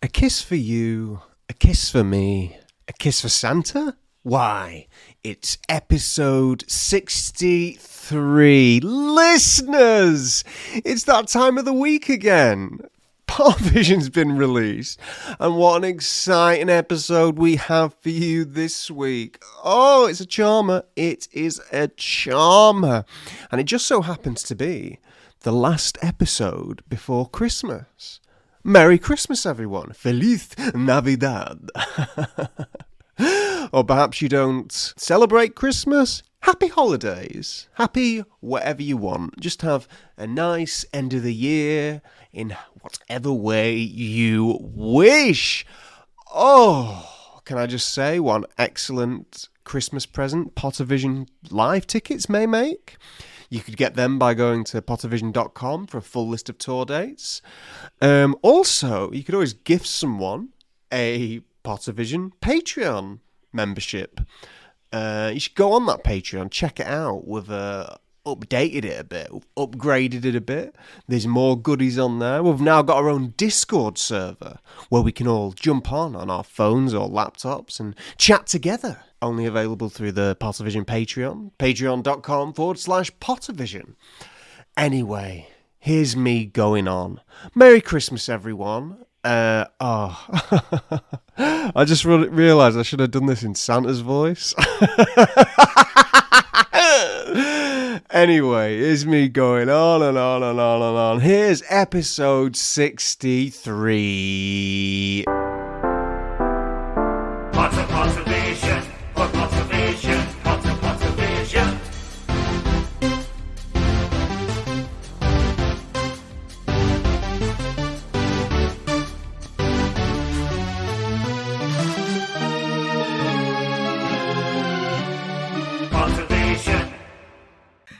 A kiss for you, a kiss for me, a kiss for Santa? Why, it's episode 63. Listeners, it's that time of the week again. Pottervision's been released, and what an exciting episode we have for you this week. Oh, it's a charmer. It is a charmer. And it just so happens to be the last episode before Christmas. Merry Christmas, everyone. Feliz Navidad. Or perhaps you don't celebrate Christmas. Happy holidays. Happy whatever you want. Just have a nice end of the year in whatever way you wish. Oh, can I just say one excellent Christmas present Pottervision live tickets may make? You could get them by going to Pottervision.com for a full list of tour dates. Also, you could always gift someone a Pottervision Patreon membership. You should go on that Patreon, check it out. We've updated it a bit, we've upgraded it a bit. There's more goodies on there. We've now got our own Discord server where we can all jump on our phones or laptops and chat together. Only available through the Pottervision Patreon, patreon.com/Pottervision. Anyway, here's me going on. Merry Christmas, everyone. I just realised I should have done this in Santa's voice. Anyway, here's me going on and on and on and on. Here's episode 63. Pottervision, Pottervision, Pottervision. Pottervision.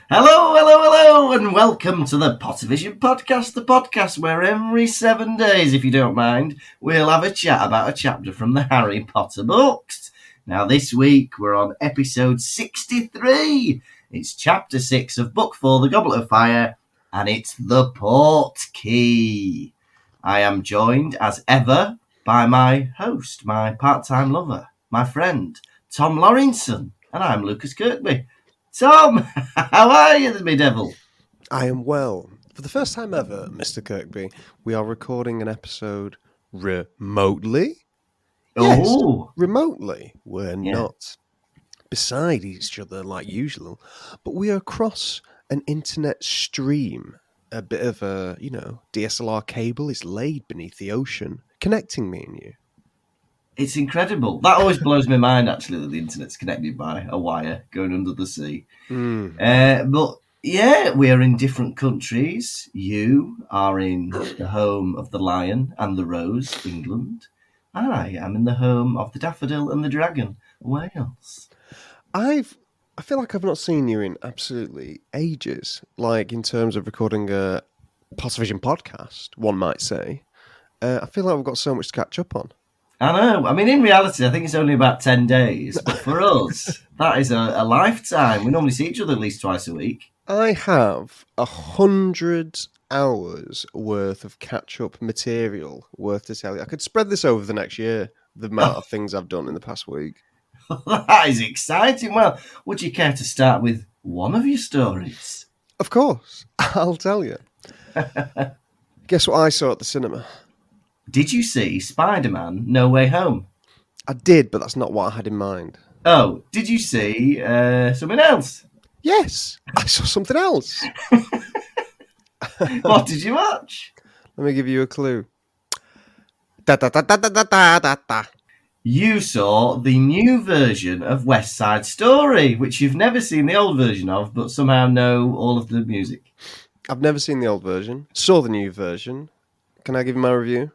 Hello, and welcome to the Pottervision podcast, the podcast where every 7 days, if you don't mind, we'll have a chat about a chapter from the Harry Potter books. Now, this week, we're on episode 63. It's chapter 6 of book 4, The Goblet of Fire, and it's the Portkey. I am joined, as ever, by my host, my part-time lover, my friend, Tom Lawrenson, and I'm Lukas Kirkby. Tom, how are you, me devil? I am well. For the first time ever, Mr. Kirkby, we are recording an episode remotely. Yes, remotely. We're not beside each other like usual, but we are across an internet stream. A bit of a, DSLR cable is laid beneath the ocean, connecting me and you. It's incredible. That always blows my mind, actually, that the internet's connected by a wire going under the sea. But yeah, we are in different countries. You are in the home of the lion and the rose, England. I am in the home of the daffodil and the dragon, Wales. I feel like I've not seen you in absolutely ages, like in terms of recording a Pottervision podcast, one might say. I feel like we've got so much to catch up on. I know. I mean, in reality, I think it's only about 10 days. But for us, that is a lifetime. We normally see each other at least twice a week. I have 100 hours worth of catch-up material worth to tell you. I could spread this over the next year, the amount of things I've done in the past week. That is exciting. Well, would you care to start with one of your stories? Of course. I'll tell you. Guess what I saw at the cinema? Did you see Spider-Man No Way Home? I did, but that's not what I had in mind. Oh, did you see something else? Yes, I saw something else. What did you watch? Let me give you a clue. Da, da, da, da, da, da, da, da. You saw the new version of West Side Story, which you've never seen the old version of, but somehow know all of the music. I've never seen the old version. Saw the new version. Can I give you my review?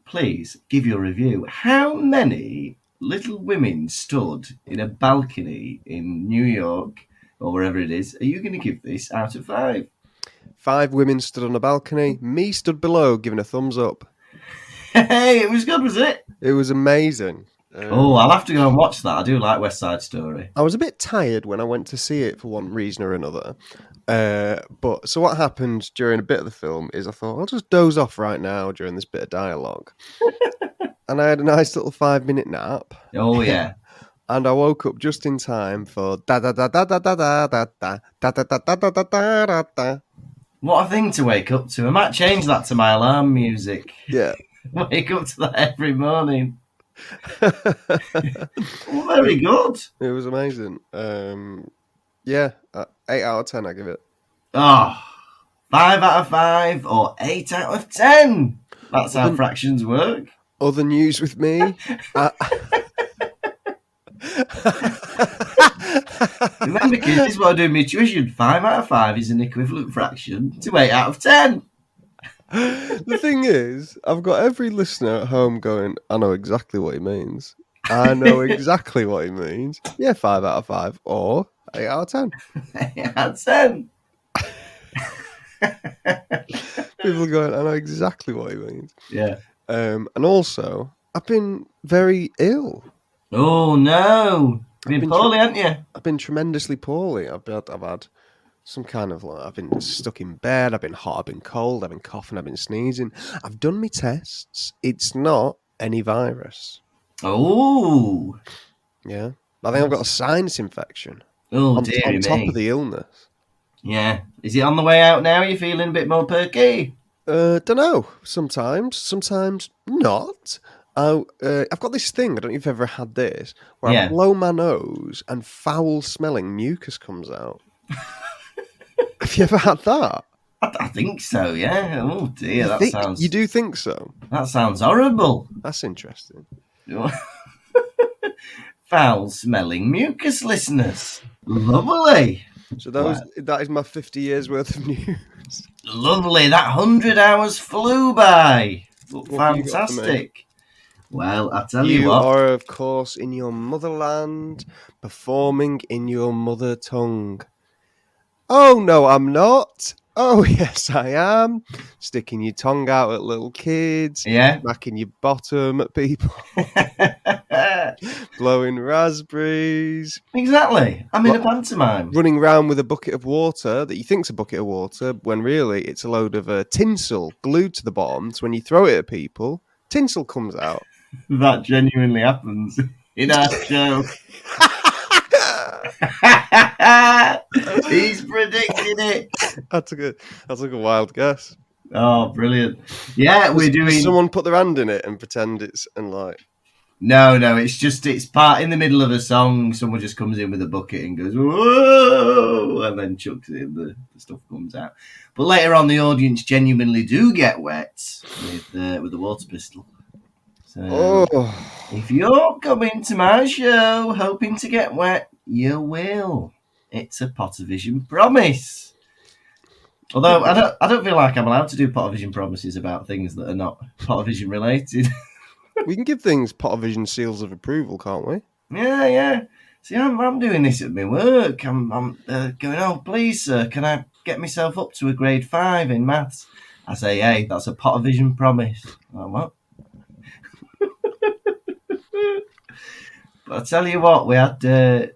Please, give your review. How many little women stood in a balcony in New York, or wherever it is, are you going to give this out of 5? 5 women stood on a balcony. Me stood below, giving a thumbs up. Hey, it was good, was it? It was amazing. I'll have to go and watch that. I do like West Side Story. I was a bit tired when I went to see it for one reason or another. But so what happened during a bit of the film is I thought, I'll just doze off right now during this bit of dialogue. And I had a nice little 5-minute nap. Oh, yeah. And I woke up just in time for da da da da da da da da da da da da da da da da da da. What a thing to wake up to. I might change that to my alarm music. Yeah. Wake up to that every morning. Well, very good. It was amazing. Yeah, 8 out of 10 I give it. Oh, 5 out of 5 or 8 out of 10. That's how fractions work. Other news with me. Remember, kids, this is what I do in my tuition. 5 out of 5 is an equivalent fraction to 8 out of 10. The thing is, I've got every listener at home going, I know exactly what he means. I know exactly what he means. Yeah, 5 out of 5 or 8 out of 10. 8 out of 10. People are going, I know exactly what he means. Yeah. And also, I've been very ill. Oh, no. You've been poorly, haven't you? I've been tremendously poorly. I've had some kind of I've been stuck in bed, I've been hot, I've been cold, I've been coughing, I've been sneezing. I've done my tests. It's not any virus. Oh. Yeah. I think I've got a sinus infection. Oh, on dear me. top of the illness. Yeah. Is it on the way out now? Are you feeling a bit more perky? Don't know. Sometimes not. I've got this thing, I don't know if you've ever had this, where I blow my nose and foul-smelling mucus comes out. Have you ever had that? I think so, yeah. Oh, dear, You do think so? That sounds horrible. That's interesting. Foul-smelling mucus, listeners. Lovely. So that is my 50 years worth of news. Lovely. That 100 hours flew by. Fantastic. Well, I tell you what. You are, of course, in your motherland, performing in your mother tongue. Oh, no, I'm not. Oh, yes, I am. Sticking your tongue out at little kids. Yeah. Smacking your bottom at people. Blowing raspberries. Exactly. I'm in a pantomime. Running around with a bucket of water that you think's a bucket of water, when really it's a load of tinsel glued to the bottom. So when you throw it at people, tinsel comes out. That genuinely happens in our show. He's predicting it. That's a wild guess. Oh, brilliant. Yeah, we're doing... Does someone put their hand in it and pretend it's... and like... No, it's part in the middle of a song. Someone just comes in with a bucket and goes, whoa, and then chucks it in, the stuff comes out. But later on, the audience genuinely do get wet with the water pistol. So if you're coming to my show hoping to get wet, you will. It's a Pottervision promise. Although I don't feel like I'm allowed to do Pottervision promises about things that are not Pottervision related. We can give things Pottervision seals of approval, can't we? Yeah. See, I'm doing this at my work. I'm going, oh, please, sir, can I get myself up to a grade 5 in maths? I say, hey, that's a Pottervision promise. Like, what? But I tell you what, we had the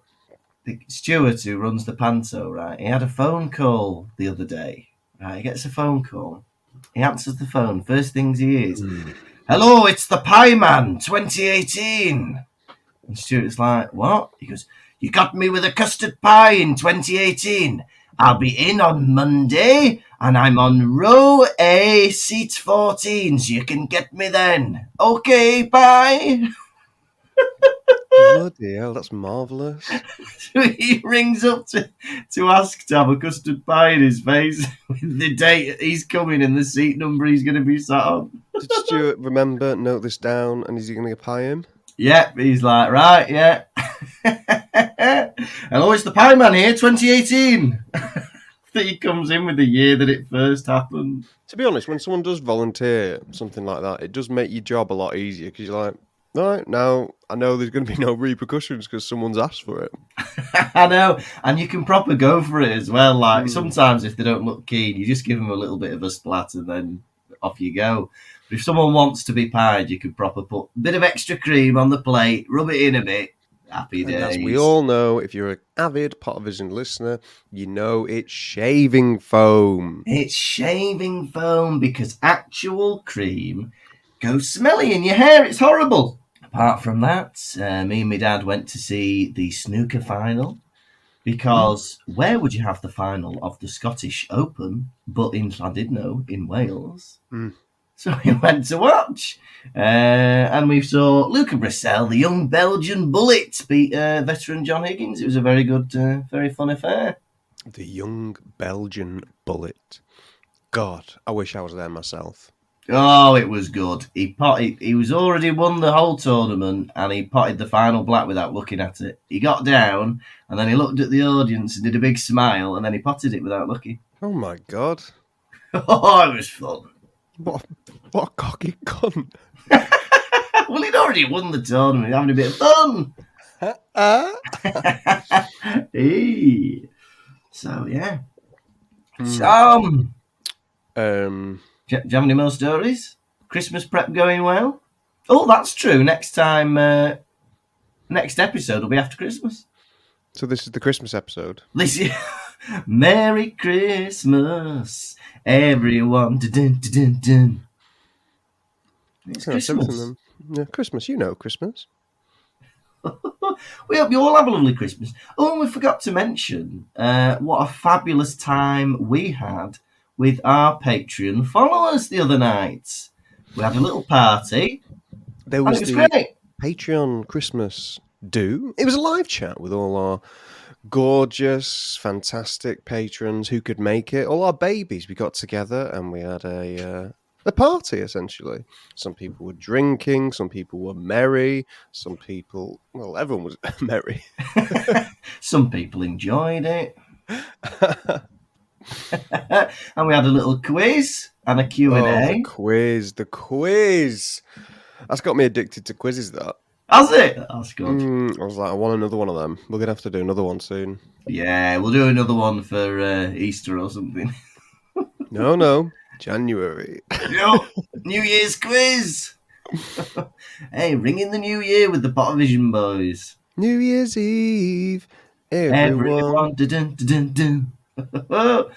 Stuart who runs the panto, right? He had a phone call the other day. Right, he gets a phone call. He answers the phone. First things he is, hello, it's the Pie Man, 2018. And Stuart's like, what? He goes, you got me with a custard pie in 2018. I'll be in on Monday, and I'm on row A, seat 14, so you can get me then. Okay, bye. Bloody hell, that's marvellous. So he rings up to ask to have a custard pie in his face with the date he's coming and the seat number he's going to be sat on. Did Stuart remember, note this down, and is he going to pie him? Yep, he's like, right, yeah. Hello, it's the Pie Man here, 2018. He comes in with the year that it first happened. To be honest, when someone does volunteer something like that, it does make your job a lot easier, because you're like, all right, now I know there's going to be no repercussions because someone's asked for it. I know, and you can proper go for it as well. Like sometimes if they don't look keen, you just give them a little bit of a splat and then off you go. If someone wants to be pied, you could proper put a bit of extra cream on the plate, rub it in a bit. Happy days. And as we all know, if you're an avid Pottervision listener, you know it's shaving foam. It's shaving foam because actual cream goes smelly in your hair. It's horrible. Apart from that, me and my dad went to see the snooker final because where would you have the final of the Scottish Open but in Llandudno in Wales? So we went to watch and we saw Lukas Brissell, the young Belgian bullet, beat veteran John Higgins. It was a very good, very fun affair. The young Belgian bullet. God, I wish I was there myself. Oh, it was good. He was already won the whole tournament and he potted the final black without looking at it. He got down and then he looked at the audience and did a big smile and then he potted it without looking. Oh my God. Oh, it was fun. What a cocky cunt. Well, he'd already won the tournament. He's having a bit of fun. Hey. So, yeah. Do you have any more stories? Christmas prep going well? Oh, that's true. Next episode will be after Christmas. So this is the Christmas episode. This is Merry Christmas, everyone. Dun, dun, dun, dun. It's Christmas. Yeah, Christmas. You know Christmas. We hope you all have a lovely Christmas. Oh, and we forgot to mention what a fabulous time we had with our Patreon followers the other night. We had a little party. There was it was the great. Patreon Christmas do. It was a live chat with all our gorgeous, fantastic patrons who could make it. All our babies. We got together and we had a party, essentially. Some people were drinking, some people were merry, some people... Well, everyone was merry. Some people enjoyed it. And we had a little quiz and a Q&A. Oh, the quiz. That's got me addicted to quizzes, that. Has it? That's good. I was like, I want another one of them. We're going to have to do another one soon. Yeah, we'll do another one for Easter or something. No. January. No, New Year's quiz. Hey, ring in the new year with the Pottervision boys. New Year's Eve. Everyone. Dun, dun, dun, dun. So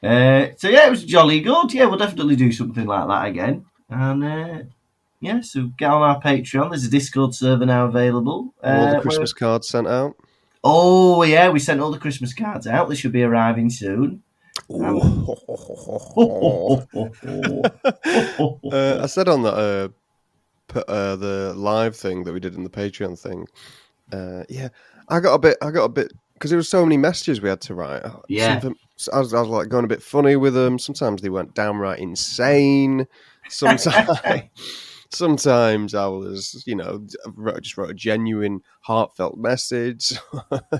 yeah, it was jolly good. Yeah, we'll definitely do something like that again. And yeah, so get on our Patreon. There's a Discord server now available. All the Christmas cards sent out. Oh yeah, we sent all the Christmas cards out. They should be arriving soon. I said on that the live thing that we did in the Patreon thing. Yeah, I got a bit because there were so many messages we had to write. Yeah, I was like going a bit funny with them. Sometimes they went downright insane. Sometimes I was, just wrote a genuine, heartfelt message.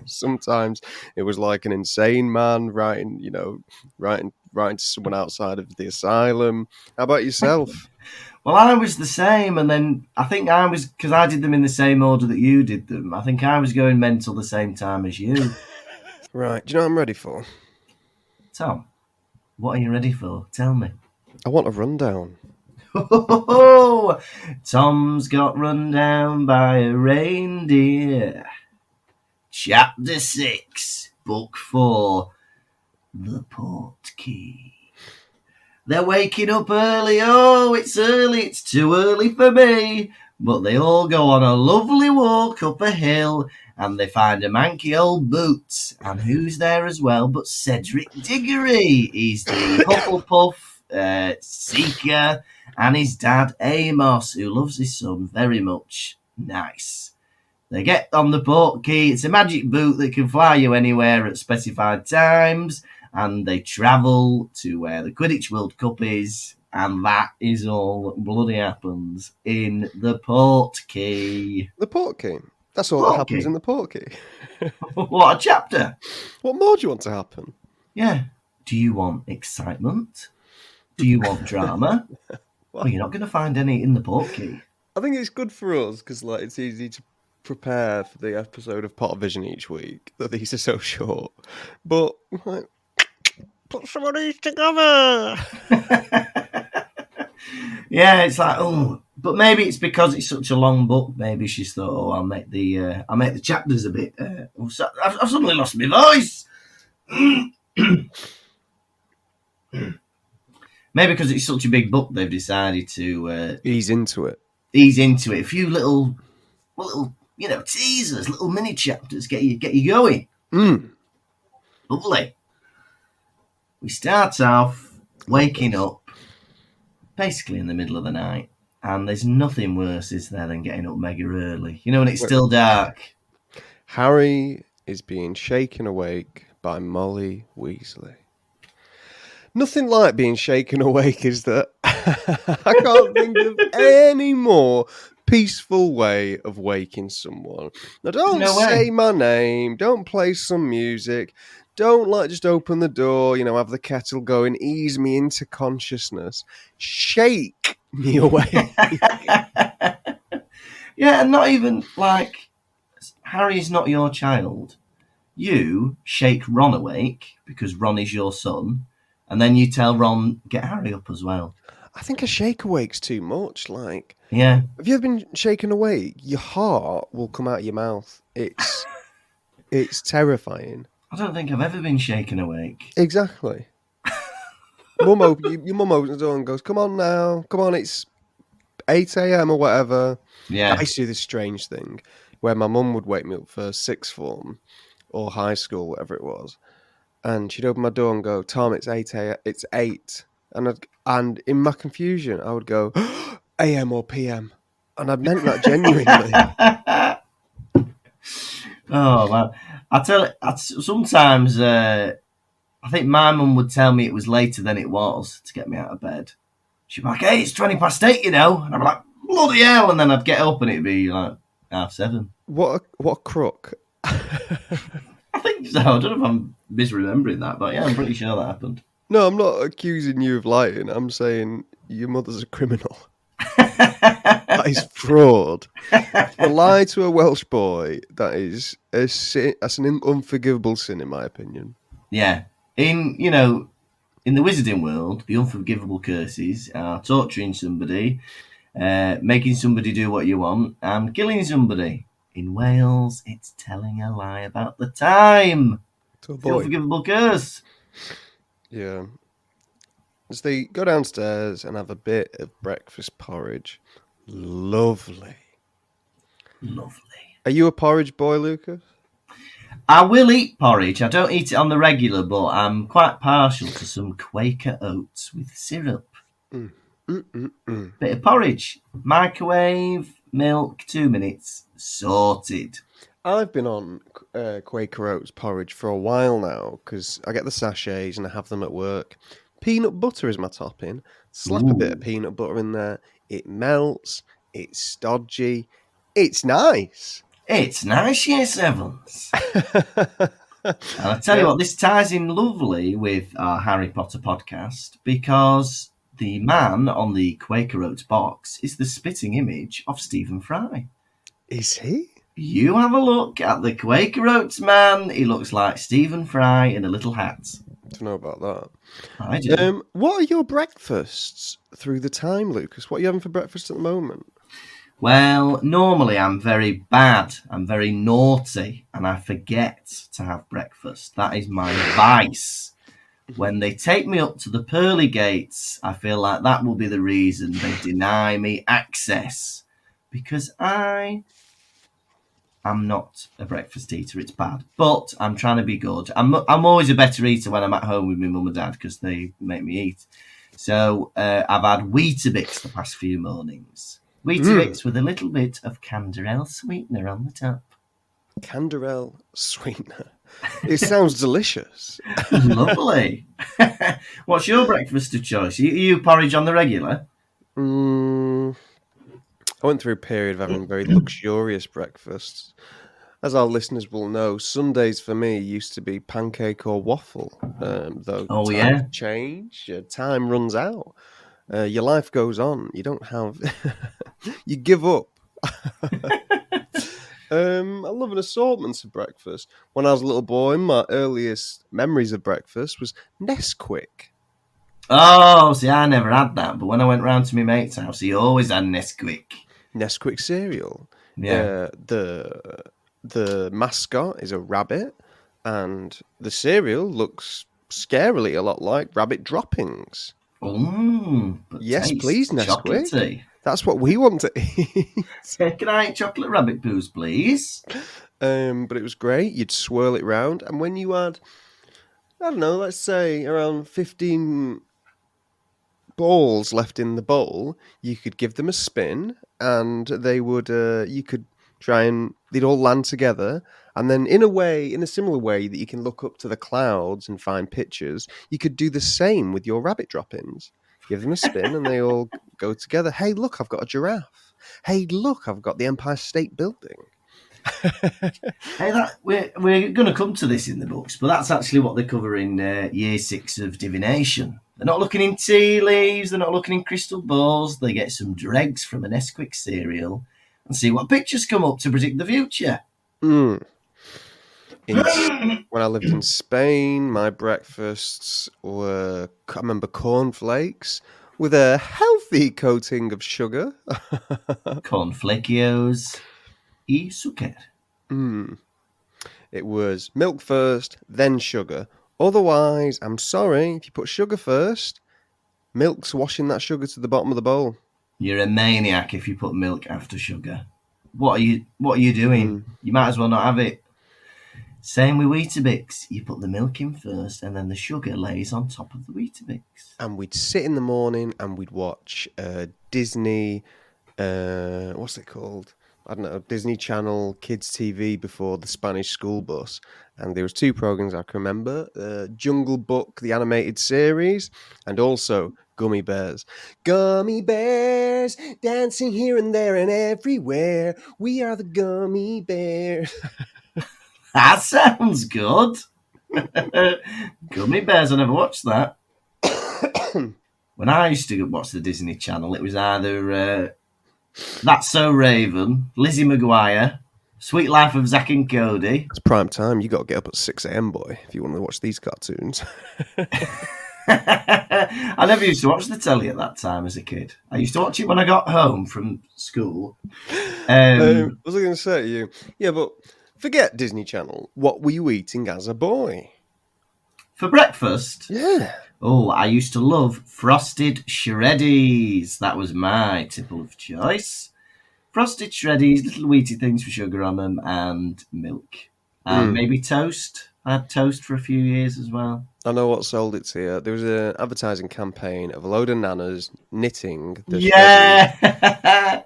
Sometimes it was like an insane man writing to someone outside of the asylum. How about yourself? Well, I was the same, and then I think I was, because I did them in the same order that you did them. I think I was going mental the same time as you. Right. Do you know what I'm ready for? Tom, what are you ready for? Tell me. I want a rundown. Tom's got run down by a reindeer. Chapter 6, Book 4, The Portkey. They're waking up early. Oh, it's early. It's too early for me. But they all go on a lovely walk up a hill and they find a manky old boot. And who's there as well but Cedric Diggory? He's the Hufflepuff seeker and his dad Amos, who loves his son very much. Nice. They get on the Portkey. It's a magic boot that can fly you anywhere at specified times. And they travel to where the Quidditch World Cup is. And that is all that bloody happens in the Portkey. The Portkey? That's all that happens in the Portkey. What a chapter. What more do you want to happen? Yeah. Do you want excitement? Do you want drama? Well, you're not going to find any in the Portkey. I think it's good for us because it's easy to prepare for the episode of Pottervision each week, that these are so short. But put some of these together. Yeah, it's like, oh, but maybe it's because it's such a long book. Maybe she's thought, oh, I'll make the chapters a bit. I've suddenly lost my voice. Maybe because it's such a big book, they've decided to Ease into it. ease into it. A few little, teasers, little mini chapters, get you going. Lovely. We start off waking up basically in the middle of the night, and there's nothing worse, is there, than getting up mega early. You know, when it's still dark. Harry is being shaken awake by Molly Weasley. Nothing like being shaken awake, is there? I can't think of any more peaceful way of waking someone. Now, don't say my name. Don't play some music. Don't just open the door, have the kettle going, ease me into consciousness. Shake me awake. Yeah, and not even like Harry's not your child. You shake Ron awake because Ron is your son, and then you tell Ron, get Harry up as well. I think a shake awake's too much. Yeah. Have you ever been shaken awake? Your heart will come out of your mouth. It's terrifying. I don't think I've ever been shaken awake. Exactly. Your mum opens the door and goes, come on now. Come on, it's 8 a.m. or whatever. Yeah. I used to do this strange thing where my mum would wake me up for sixth form or high school, whatever it was. And she'd open my door and go, Tom, it's 8 a.m. It's 8. And in my confusion, I would go, AM or PM. And I meant that genuinely. Oh, man. I tell you, sometimes I think my mum would tell me it was later than it was to get me out of bed. She'd be like, hey, it's 20 past 8, And I'd be like, bloody hell. And then I'd get up and it'd be like 7:30. What a crook. I think so. I don't know if I'm misremembering that, but yeah, I'm pretty sure that happened. No, I'm not accusing you of lying. I'm saying your mother's a criminal. That is fraud. To lie to a Welsh boy, that is a sin. That's an unforgivable sin, in my opinion. Yeah. In the wizarding world, the unforgivable curses are torturing somebody, making somebody do what you want, and killing somebody. In Wales, it's telling a lie about the time. To The unforgivable curse. Yeah. So they go downstairs and have a bit of breakfast porridge. Lovely. Are you a porridge boy, Lucas? I will eat porridge. I don't eat it on the regular, but I'm quite partial to some Quaker oats with syrup. Bit of porridge. Microwave, milk, 2 minutes. Sorted. I've been on Quaker Oats porridge for a while now because I get the sachets and I have them at work. Peanut butter is my topping. Slap a bit of peanut butter in there. It melts. It's stodgy. It's nice. It's nice, yes, Evans. And I tell you what, this ties in lovely with our Harry Potter podcast because the man on the Quaker Oats box is the spitting image of Stephen Fry. Is he? You have a look at the Quaker Oats man. He looks like Stephen Fry in a little hat. I don't know about that. I do. What are your breakfasts through the time, Lucas? What are you having for breakfast at the moment? Well, normally I'm very bad. I'm very naughty, and I forget to have breakfast. That is my vice. When they take me up to the pearly gates, I feel like that will be the reason they deny me access. Because I'm not a breakfast eater. It's bad. But I'm trying to be good. I'm always a better eater when I'm at home with my mum and dad because they make me eat. So I've had Weetabix the past few mornings. Weetabix with a little bit of Canderel sweetener on the top. Canderel sweetener. It sounds delicious. Lovely. What's your breakfast of choice? You porridge on the regular? I went through a period of having very luxurious breakfasts. As our listeners will know, Sundays for me used to be pancake or waffle. Though times change, time runs out. Your life goes on. You don't have... you give up. I love an assortment of breakfast. When I was a little boy, my earliest memories of breakfast was Nesquik. Oh, see, I never had that, but when I went round to my mate's house, he always had Nesquik. Nesquik cereal. Yeah. The mascot is a rabbit, and the cereal looks scarily a lot like rabbit droppings. But Yes, taste please, Nesquik. chocolatey. That's what we want to eat. Can I eat chocolate rabbit poos, please? But it was great. You'd swirl it round, and when you had, I don't know, let's say around 15 balls left in the bowl, you could give them a spin, and they would. You could try and they'd all land together, and then in a similar way that you can look up to the clouds and find pictures, you could do the same with your rabbit drop-ins. Give them a spin, and they all go together. Hey, look, I've got a giraffe. Hey, look, I've got the Empire State Building. Hey, we're going to come to this in the books, but that's actually what they cover in Year 6 of Divination. They're not looking in tea leaves, they're not looking in crystal balls. They get some dregs from an Nesquik cereal and see what pictures come up to predict the future. When I lived in Spain, my breakfasts were, I remember, cornflakes with a healthy coating of sugar. Cornflakios y suker. It was milk first, then sugar. Otherwise, I'm sorry, if you put sugar first, milk's washing that sugar to the bottom of the bowl. You're a maniac if you put milk after sugar. What are you doing? You might as well not have it. Same with Weetabix. You put the milk in first, and then the sugar lays on top of the Weetabix. And we'd sit in the morning and we'd watch Disney, what's it called? I don't know, Disney Channel Kids TV before the Spanish School Bus. And there was 2 programs I can remember, Jungle Book, the animated series, and also Gummy Bears. Gummy Bears, dancing here and there and everywhere. We are the Gummy Bears. That sounds good. Gummy Bears, I never watched that. When I used to watch the Disney Channel, it was either That's So Raven, Lizzie McGuire, Sweet Life of Zack and Cody. It's prime time. You got to get up at 6 a.m, boy, if you want to watch these cartoons. I never used to watch the telly at that time as a kid. I used to watch it when I got home from school. What was I going to say to you? Yeah, but forget Disney Channel. What were you eating as a boy? For breakfast? Yeah. Oh, I used to love frosted shreddies. That was my tipple of choice. Frosted shreddies, little wheaty things with sugar on them, and milk. And maybe toast. I had toast for a few years as well. I know what sold it to you. There was an advertising campaign of a load of nanas knitting the Yeah!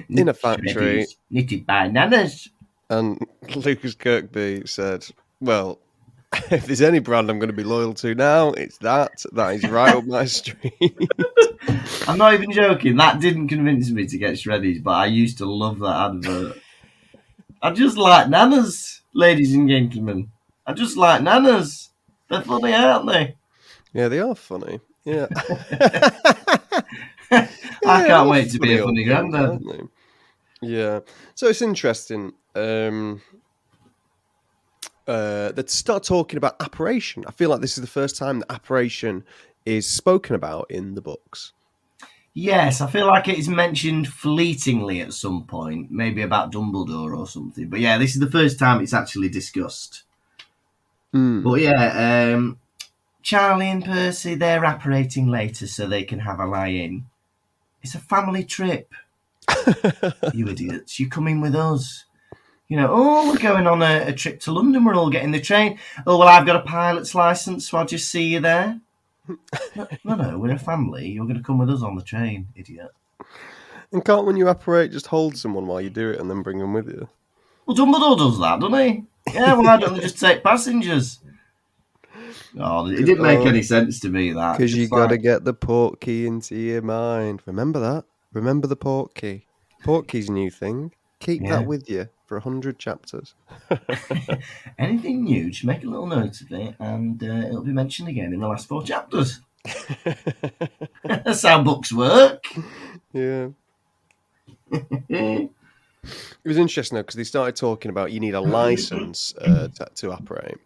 in a factory. Shreddies, knitted by nanas. And Lukas Kirkby said, well, if there's any brand I'm going to be loyal to now, it's that. That is right up my street. I'm not even joking. That didn't convince me to get shreddies, but I used to love that advert. I just like nanas, ladies and gentlemen. I just like nanas. They're funny, aren't they? Yeah, they are funny. Yeah. I can't wait to be a funny granddad. Yeah. So it's interesting. That start talking about apparition. I feel like this is the first time that apparition is spoken about in the books. Yes, I feel like it is mentioned fleetingly at some point, maybe about Dumbledore or something. But yeah, this is the first time it's actually discussed. But yeah, Charlie and Percy, they're apparating later so they can have a lie-in. It's a family trip. You idiots, you come in with us. You know, oh, we're going on a trip to London. We're all getting the train. Oh, well, I've got a pilot's license, so I'll just see you there. No, we're a family. You're going to come with us on the train, idiot. And can't when you apparate just hold someone while you do it and then bring them with you? Well, Dumbledore does that, doesn't he? Yeah, well, why don't they just take passengers? Oh, it didn't make any sense to me, that. Because you got to get the Portkey into your mind. Remember that? Remember the Portkey. Portkey's a new thing. Keep that with you for 100 chapters. Anything new, just make a little note of it, and it'll be mentioned again in the last 4 chapters. That's how books work. Yeah. It was interesting, though, because they started talking about you need a license to apparate.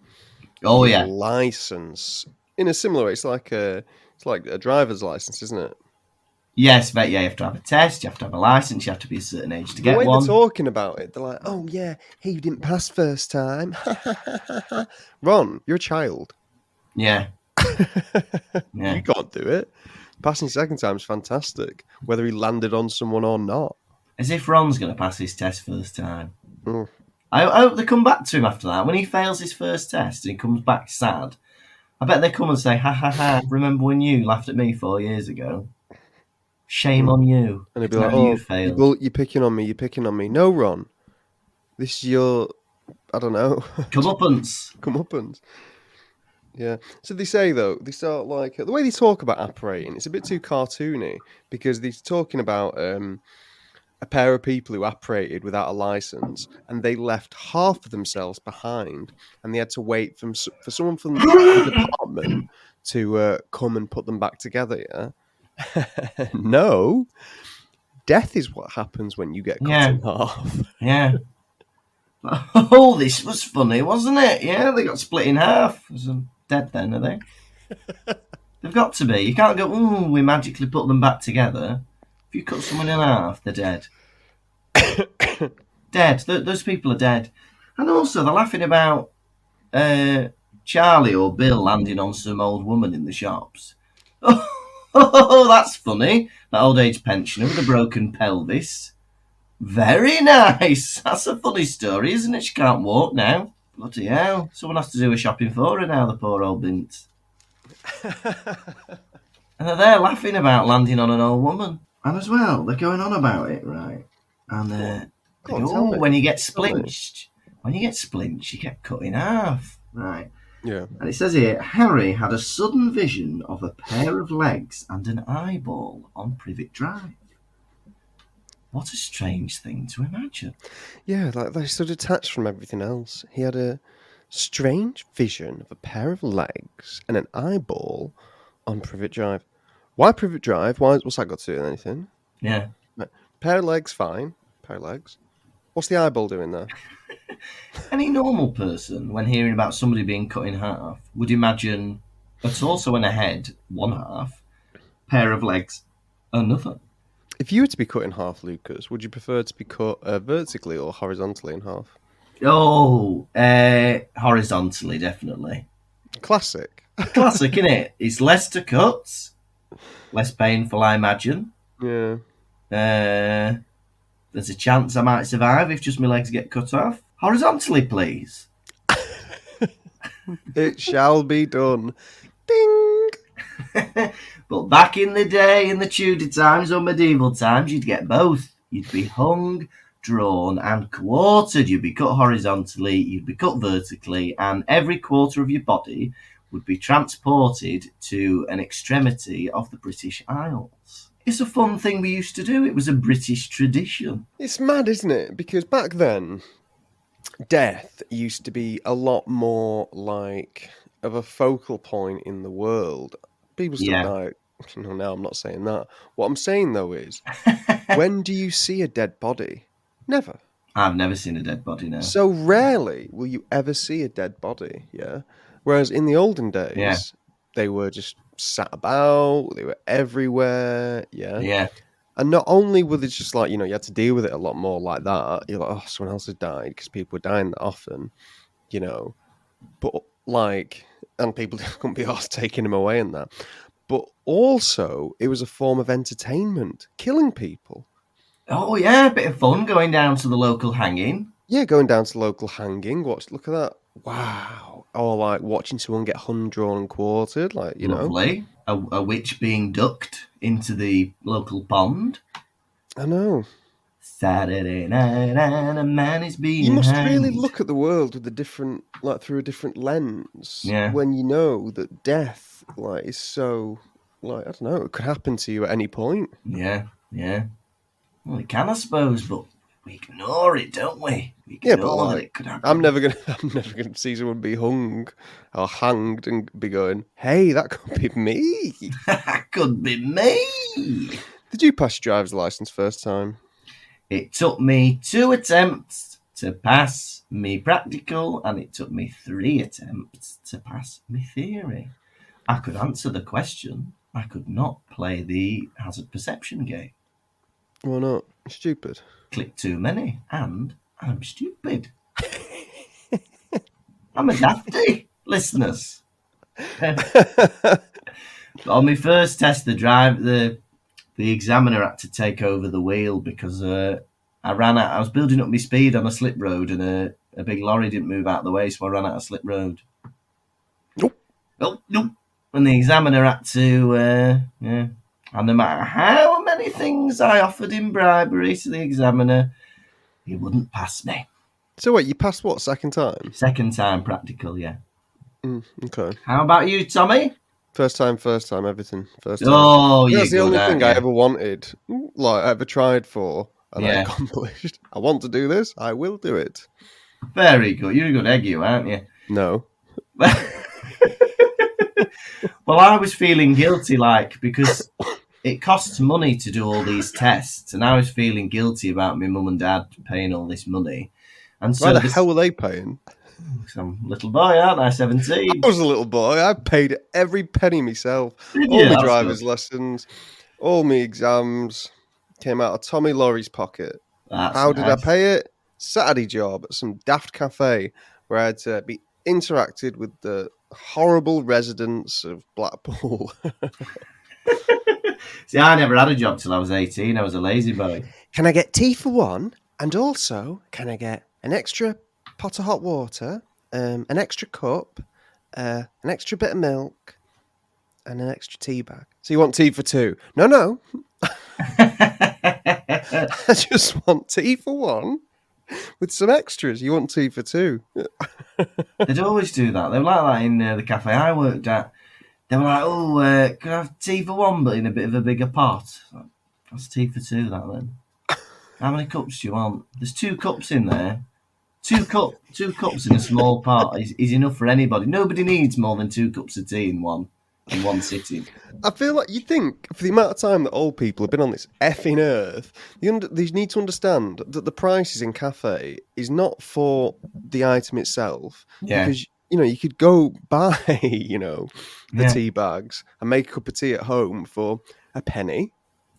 Oh, yeah. License. In a similar way, it's like It's like a driver's license, isn't it? Yes, but yeah, you have to have a test, you have to have a license, you have to be a certain age to The get way one. they're talking about it, they're like, "Oh yeah, hey, you didn't pass first time." Ron, you're a child. Yeah. You can't do it. Passing second time is fantastic, whether he landed on someone or not. As if Ron's going to pass his test first time. Mm. I hope they come back to him after that. When he fails his first test and he comes back sad, I bet they come and say, ha ha ha, remember when you laughed at me 4 years ago? Shame on you. And he'd be Now like, you "Oh, failed. you're picking on me. You're picking on me." No, Ron, this is your, I don't know, Comeuppance. comeuppance. Yeah. So they say though, they start like the way they talk about apparating. It's a bit too cartoony because they're talking about a pair of people who apparated without a license, and they left half of themselves behind, and they had to wait for someone from the department to come and put them back together. Yeah. No, death is what happens when you get cut Yeah. in half. Yeah. Oh, this was funny, wasn't it? Yeah, they got split in half. Dead then, are they? They've got to be. You can't go, ooh, we magically put them back together. If you cut someone in half, they're dead. Dead. Those people are dead. And also, they're laughing about Charlie or Bill landing on some old woman in the shops. Oh, that's funny. That old age pensioner with a broken pelvis. Very nice. That's a funny story, isn't it? She can't walk now. Bloody hell. Someone has to do her shopping for her now, the poor old bint. And they're there laughing about landing on an old woman. And as well, they're going on about it, right? And they Go on, go, tell me. when you get Tell me. splinched, you get cut in half. Right. Yeah. And it says here, Harry had a sudden vision of a pair of legs and an eyeball on Privet Drive. What a strange thing to imagine. Yeah, like they're so detached from everything else. He had a strange vision of a pair of legs and an eyeball on Privet Drive. Why Privet Drive? What's that got to do with anything? Yeah. Pair of legs, fine. Pair of legs. What's the eyeball doing there? Any normal person, when hearing about somebody being cut in half, would imagine a torso and a head, one half, pair of legs, another. If you were to be cut in half, Lucas, would you prefer to be cut vertically or horizontally in half? Oh, horizontally, definitely. Classic. Classic, innit? It's less to cut, less painful, I imagine. Yeah. There's a chance I might survive if just my legs get cut off. Horizontally, please. It shall be done. Ding! But back in the day, in the Tudor times or medieval times, you'd get both. You'd be hung, drawn, and quartered. You'd be cut horizontally, you'd be cut vertically, and every quarter of your body would be transported to an extremity of the British Isles. It's a fun thing we used to do. It was a British tradition. It's mad, isn't it? Because back then, death used to be a lot more like of a focal point in the world. People still Yeah. die. No, I'm not saying that. What I'm saying, though, is when do you see a dead body? Never. I've never seen a dead body now. So rarely will you ever see a dead body, yeah? Whereas in the olden days, Yeah. they were just sat about, they were everywhere, yeah? Yeah. And not only were they just like, you had to deal with it a lot more like that. You're like, oh, someone else has died because people were dying that often, But like, and people couldn't be asked taking them away and that. But also, it was a form of entertainment, killing people. Oh, yeah, a bit of fun going down to the local hanging. Yeah, going down to local hanging. Look at that. Wow. Or like watching someone get hung, drawn, and quartered. Like, Lovely. A witch being ducked into the local pond. I know. Saturday night and a man is being You must hanged. really look at the world with through a different lens. Yeah. When you know that death, is so, I don't know, it could happen to you at any point. Yeah. Well, it can, I suppose, but we ignore it, don't we? We Yeah, ignore but that it could happen. I'm never gonna see someone be hung or hanged and be going, "Hey, that could be me." That could be me. Did you pass your driver's license first time? It took me 2 attempts to pass me practical, and it took me 3 attempts to pass me theory. I could answer the question. I could not play the hazard perception game. Why not? Stupid. Click too many, and I'm stupid. I'm a dafty, listeners. On my first test, the examiner had to take over the wheel because I ran out. I was building up my speed on a slip road, and a big lorry didn't move out of the way, so I ran out of slip road. Nope. Nope. And the examiner had to, and no matter how many things I offered in bribery to the examiner, he wouldn't pass me. So wait, you passed what, second time? Second time practical, yeah. Okay. How about you, Tommy? First time, everything. First time. Oh, That's the good, only thing yeah. I ever wanted, like I ever tried for, and I Yeah. accomplished. I want to do this, I will do it. Very good. You're a good egg, you, aren't you? No. Well, I was feeling guilty, because it costs money to do all these tests, and I was feeling guilty about my mum and dad paying all this money. And so Why the hell were they paying? Some little boy, aren't I? 17. I was a little boy. I paid every penny myself. Did All you? my That's driver's good. lessons, all my exams came out of Tommy Laurie's pocket. That's How did I nice. pay it? Saturday job at some daft cafe where I had to be interacted with the horrible residents of Blackpool. See, I never had a job till I was 18. I was a lazy boy. Can I get tea for one? And also, can I get an extra pot of hot water, an extra cup, an extra bit of milk, and an extra tea bag? So you want tea for two? No. I just want tea for one with some extras. You want tea for two? They'd always do that. They were like that in the cafe I worked at. They were like, could I have tea for one, but in a bit of a bigger pot? That's tea for two, that then. How many cups do you want? There's 2 cups in there. 2 cups in a small pot is enough for anybody. Nobody needs more than 2 cups of tea in one sitting. I feel like you think for the amount of time that old people have been on this effing earth, they need to understand that the prices in cafe is not for the item itself. Yeah. Because, you could go buy, the Yeah. tea bags and make a cup of tea at home for a penny.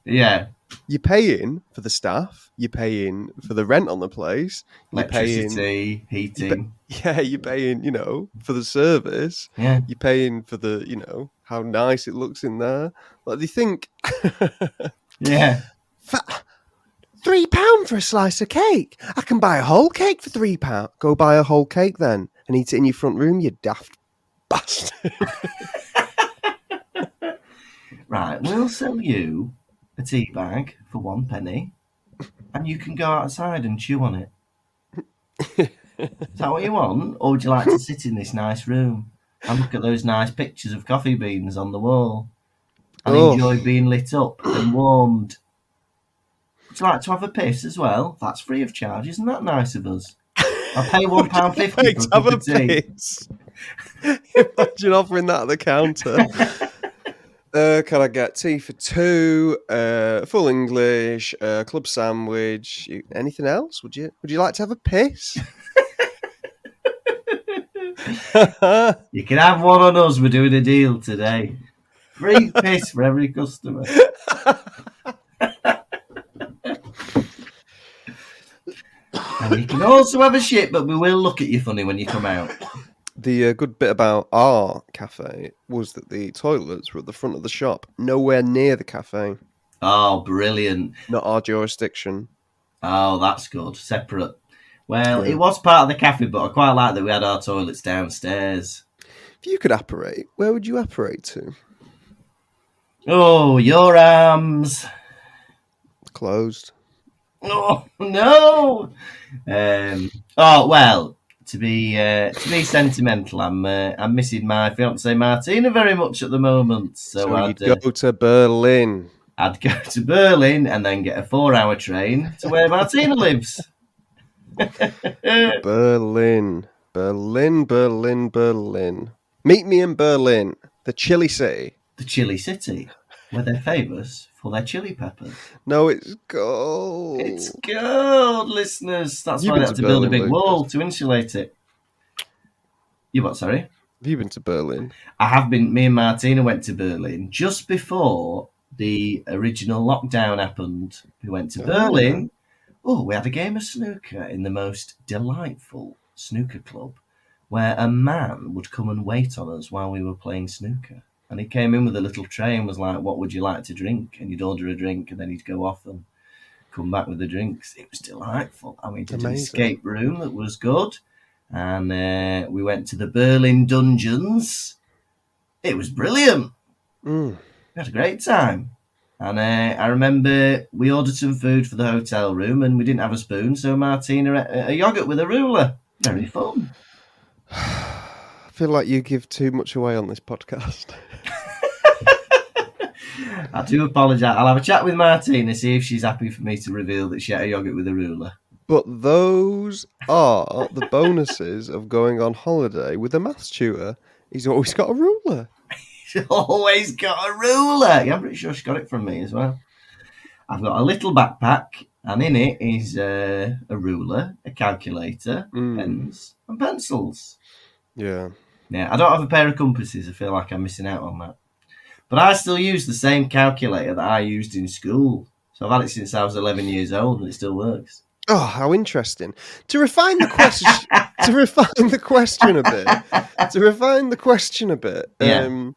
Yeah. You're paying for the staff. You're paying for the rent on the place. You're Electricity, heating. you're paying, for the service. Yeah. You're paying for the, how nice it looks in there. Like they think, Yeah. £3 for a slice of cake. I can buy a whole cake for £3. Go buy a whole cake then and eat it in your front room, you daft bastard. Right, we'll sell you a tea bag for 1 penny, and you can go outside and chew on it. Is that what you want? Or would you like to sit in this nice room and look at those nice pictures of coffee beans on the wall and enjoy being lit up and warmed? Would you like to have a piss as well? That's free of charge. Isn't that nice of us? I'll pay £1.50 for a cup of tea. Piss? Imagine offering that at the counter. Can I get tea for 2? Full English, club sandwich. Anything else? Would you like to have a piss? You can have one on us. We're doing a deal today. Free piss for every customer. And you can also have a shit, but we will look at you funny when you come out. The good bit about our cafe was that the toilets were at the front of the shop, nowhere near the cafe. Oh, brilliant. Not our jurisdiction. Oh, that's good. Separate. Well, it was part of the cafe, but I quite like that we had our toilets downstairs. If you could apparate, where would you apparate to? Oh, your arms. Closed. Oh, no. Oh, well, to be sentimental, I'm missing my fiancée Martina very much at the moment. So you'd go to Berlin. I'd go to Berlin and then get a 4-hour train to where Martina lives. Berlin. Meet me in Berlin, the chilli city. The chilli city, where they're famous for their chili peppers. No, it's gold. It's gold, listeners. That's You've why they been had to to build a Berlin, big wall Lukas. to insulate it. You what, sorry? Have you been to Berlin? I have been. Me and Martina went to Berlin just before the original lockdown happened. We went to Berlin. Oh, we had a game of snooker in the most delightful snooker club where a man would come and wait on us while we were playing snooker. And he came in with a little tray and was like, "What would you like to drink?" And you'd order a drink and then he'd go off and come back with the drinks. It was delightful. And we did an escape room that was good. And we went to the Berlin dungeons. It was brilliant. We had a great time. And I remember we ordered some food for the hotel room and we didn't have a spoon, so Martina ate a yoghurt with a ruler. Very fun. I feel like you give too much away on this podcast. I do apologise. I'll have a chat with Martina, see if she's happy for me to reveal that she ate a yoghurt with a ruler. But those are the bonuses of going on holiday with a maths tutor. He's always got a ruler. She's always got a ruler. Yeah, I'm pretty sure she got it from me as well. I've got a little backpack, and in it is a ruler, a calculator, pens, and pencils. Yeah. Yeah, I don't have a pair of compasses. I feel like I'm missing out on that. But I still use the same calculator that I used in school. So I've had it since I was 11 years old, and it still works. Oh, how interesting! To refine the question, a bit. Yeah.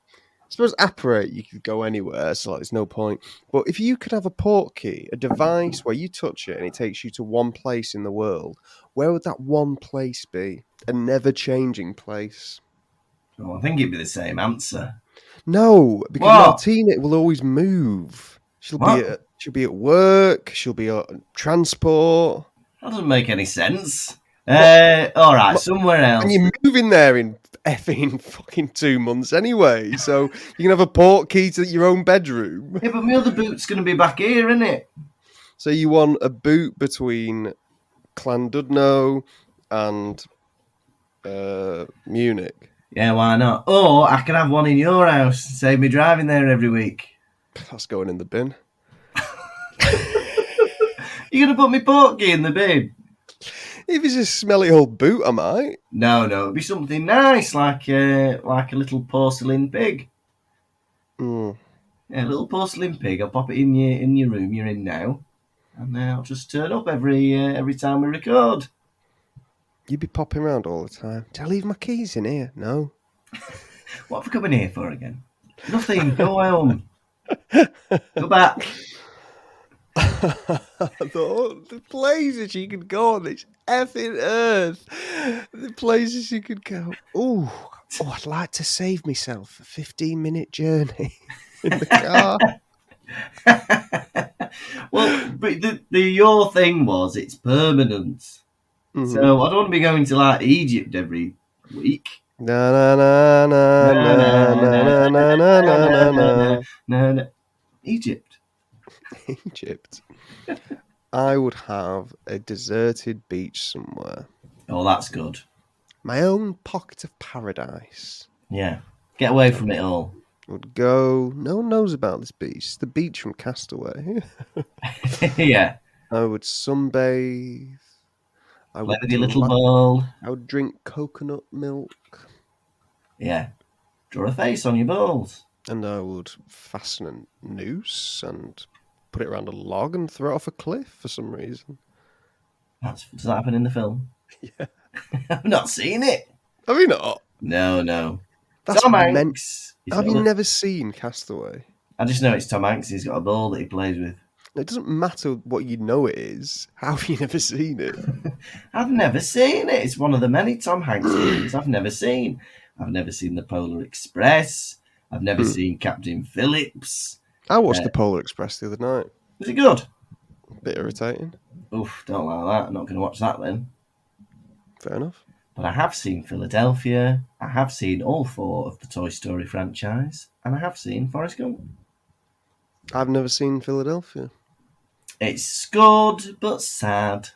I suppose apparate you could go anywhere, so like, there's no point. But if you could have a portkey, a device where you touch it and it takes you to one place in the world, where would that one place be? A never-changing place. Well, I think it'd be the same answer. No, because Martina will always move. She'll be at work. She'll be at transport. That doesn't make any sense. All right, somewhere else. And you're moving there in effing fucking 2 months anyway, so you can have a portkey to your own bedroom. Yeah, but my other boot's going to be back here, isn't it? So you want a boot between Llandudno and Munich? Yeah, why not? Or I can have one in your house. Save me driving there every week. That's going in the bin. You're going to put me portkey in the bin? If it's a smelly old boot, I might. No, it'd be something nice, like a little porcelain pig. Yeah, a little porcelain pig. I'll pop it in your room you're in now, and I'll just turn up every time we record. You'd be popping around all the time. Did I leave my keys in here? No. What have we come in here for again? Nothing. Go home. Go back. The places you could go on this effing earth. The places you could go. Oh, I'd like to save myself a 15-minute journey in the car. Well, but your thing was it's permanent. So I don't want to be going to like Egypt every week. Egypt. Egypt. I would have a deserted beach somewhere. Oh, that's good. My own pocket of paradise. Yeah. Get away from it all. Would go. No one knows about this beach. The beach from Castaway. Yeah. I would sunbathe. Play with your little ball. I would drink coconut milk. Yeah. Draw a face on your balls. And I would fasten a noose and put it around a log and throw it off a cliff for some reason. Does that happen in the film? Yeah. I've not seen it. Have you not? No. That's Tom Hanks. Have you never seen Castaway? I just know it's Tom Hanks. He's got a ball that he plays with. It doesn't matter what you know it is. How have you never seen it? I've never seen it. It's one of the many Tom Hanks movies I've never seen. I've never seen The Polar Express. I've never seen Captain Phillips. I watched The Polar Express the other night. Was it good? A bit irritating. Oof, don't like that. I'm not going to watch that then. Fair enough. But I have seen Philadelphia. I have seen all 4 of the Toy Story franchise. And I have seen Forrest Gump. I've never seen Philadelphia. It's good, but sad.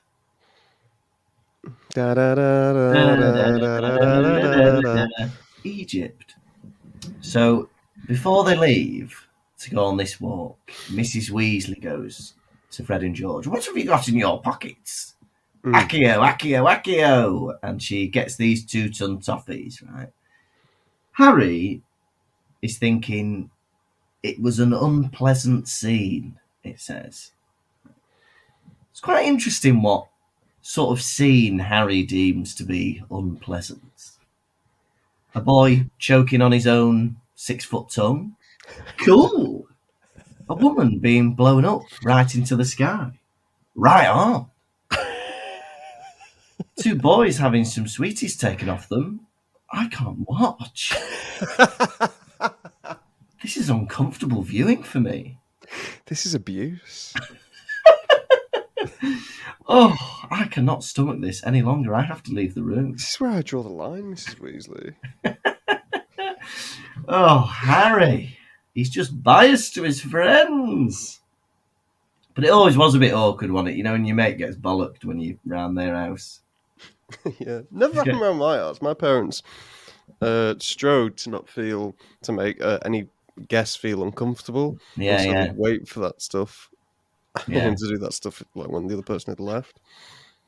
Egypt. So, before they leave to go on this walk, Mrs. Weasley goes to Fred and George. What have you got in your pockets? Accio. And she gets these 2-ton toffees, right? Harry is thinking it was an unpleasant scene, it says. It's quite interesting what sort of scene Harry deems to be unpleasant. A boy choking on his own 6-foot tongue? Cool! A woman being blown up right into the sky? Right on! 2 boys having some sweeties taken off them? I can't watch. This is uncomfortable viewing for me. This is abuse. Oh, I cannot stomach this any longer. I have to leave the room. This is where I draw the line, Mrs. Weasley. Oh, Harry. He's just biased to his friends. But it always was a bit awkward, wasn't it? You know, when your mate gets bollocked when you're round their house. Yeah, never happened around my house. My parents strode to make any guests feel uncomfortable. Yeah, so yeah. they'd wait for that stuff. Yeah. To do that stuff like when the other person had left.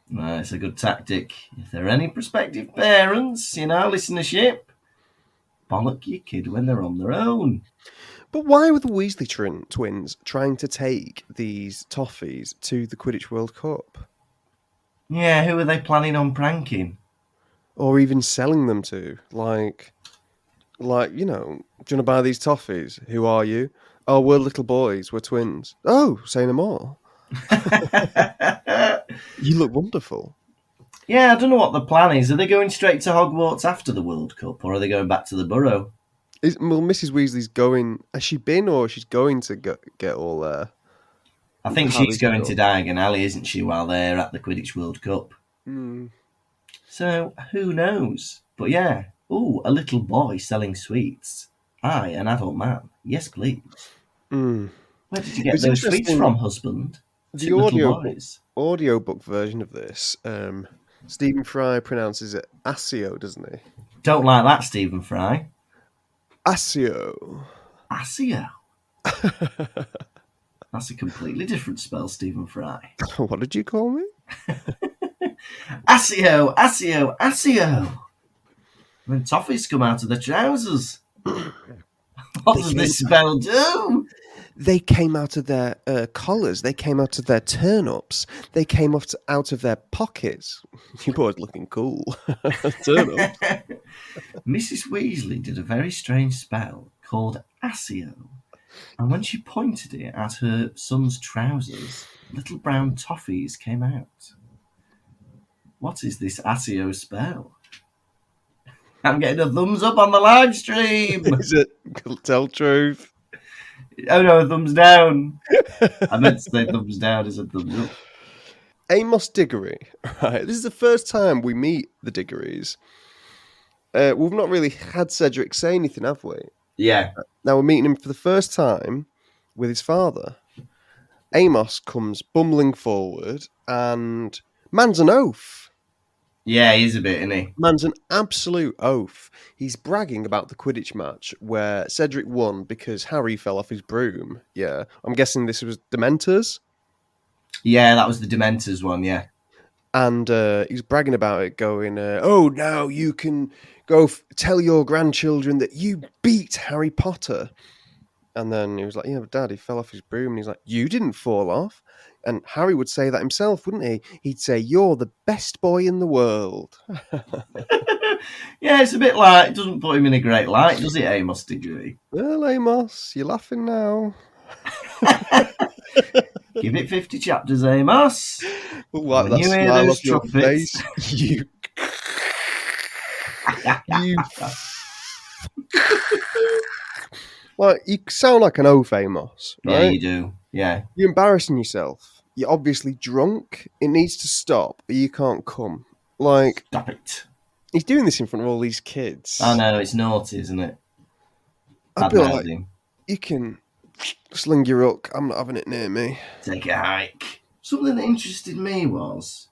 Well, it's a good tactic. If there are any prospective parents, listenership, bollock your kid when they're on their own. But why were the Weasley twins trying to take these toffees to the Quidditch World Cup? Yeah, who are they planning on pranking? Or even selling them to? Like, do you want to buy these toffees? Who are you? Oh, we're little boys. We're twins. Oh, say no more. You look wonderful. Yeah, I don't know what the plan is. Are they going straight to Hogwarts after the World Cup, or are they going back to the Burrow? Mrs. Weasley's going... Has she been, or she's going to get all there? I think she's going to Diagon Alley, isn't she, while they're at the Quidditch World Cup? Mm. So, who knows? But yeah. Ooh, a little boy selling sweets. I, an adult man. Yes, please. Mm. Where did you get those sweets from, husband? The audiobook version of this, Stephen Fry pronounces it Asio, doesn't he? Don't like that, Stephen Fry. Asio. Asio. That's a completely different spell, Stephen Fry. What did you call me? Asio, Asio, Asio. When toffees come out of the trousers. What does this spell do? They came out of their collars. They came out of their turn-ups. They came out of their pockets. You boys looking cool. Turn-up. Mrs. Weasley did a very strange spell called Asio. And when she pointed it at her son's trousers, little brown toffees came out. What is this Asio spell? I'm getting a thumbs up on the live stream. Is it? Tell truth. Oh no, a thumbs down. I meant to say thumbs down as a thumbs up. Amos Diggory. Right. This is the first time we meet the Diggorys. We've not really had Cedric say anything, have we? Yeah. Now we're meeting him for the first time with his father. Amos comes bumbling forward and man's an oath. Yeah, he is a bit, isn't he? Man's an absolute oaf. He's bragging about the Quidditch match where Cedric won because Harry fell off his broom. Yeah. I'm guessing this was Dementors. Yeah, that was the Dementors one, yeah. And he's bragging about it, going, oh, now you can go tell your grandchildren that you beat Harry Potter. And then he was like, yeah, but Dad, he fell off his broom. And he's like, you didn't fall off. And Harry would say that himself, wouldn't he? He'd say, you're the best boy in the world. Yeah, it's a bit like, it doesn't put him in a great light, does it, Amos Diggory? Well, Amos, you're laughing now. Give it 50 chapters, Amos. But what, When you hear those trumpets, you... Like, you sound like an oaf, Amos, right? Yeah, you do. Yeah. You're embarrassing yourself. You're obviously drunk. It needs to stop, or you can't come. Like, Stop it. he's doing this in front of all these kids. I know, it's naughty, isn't it? I'd be like, you can sling your hook. I'm not having it near me. Take a hike. Something that interested me was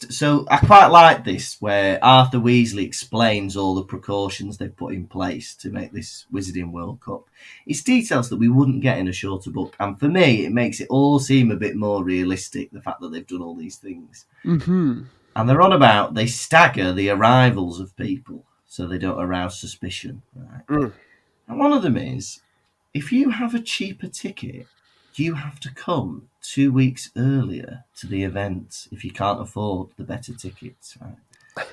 so I quite like this where Arthur Weasley explains all the precautions they've put in place to make this Wizarding World Cup. It's details that we wouldn't get in a shorter book, and for me it makes it all seem a bit more realistic, the fact that they've done all these things. Mm-hmm. And they're on about, they stagger the arrivals of people. so they don't arouse suspicion. Right? And one of them is, if you have a cheaper ticket, you have to come 2 weeks earlier to the event if you can't afford the better tickets. Right?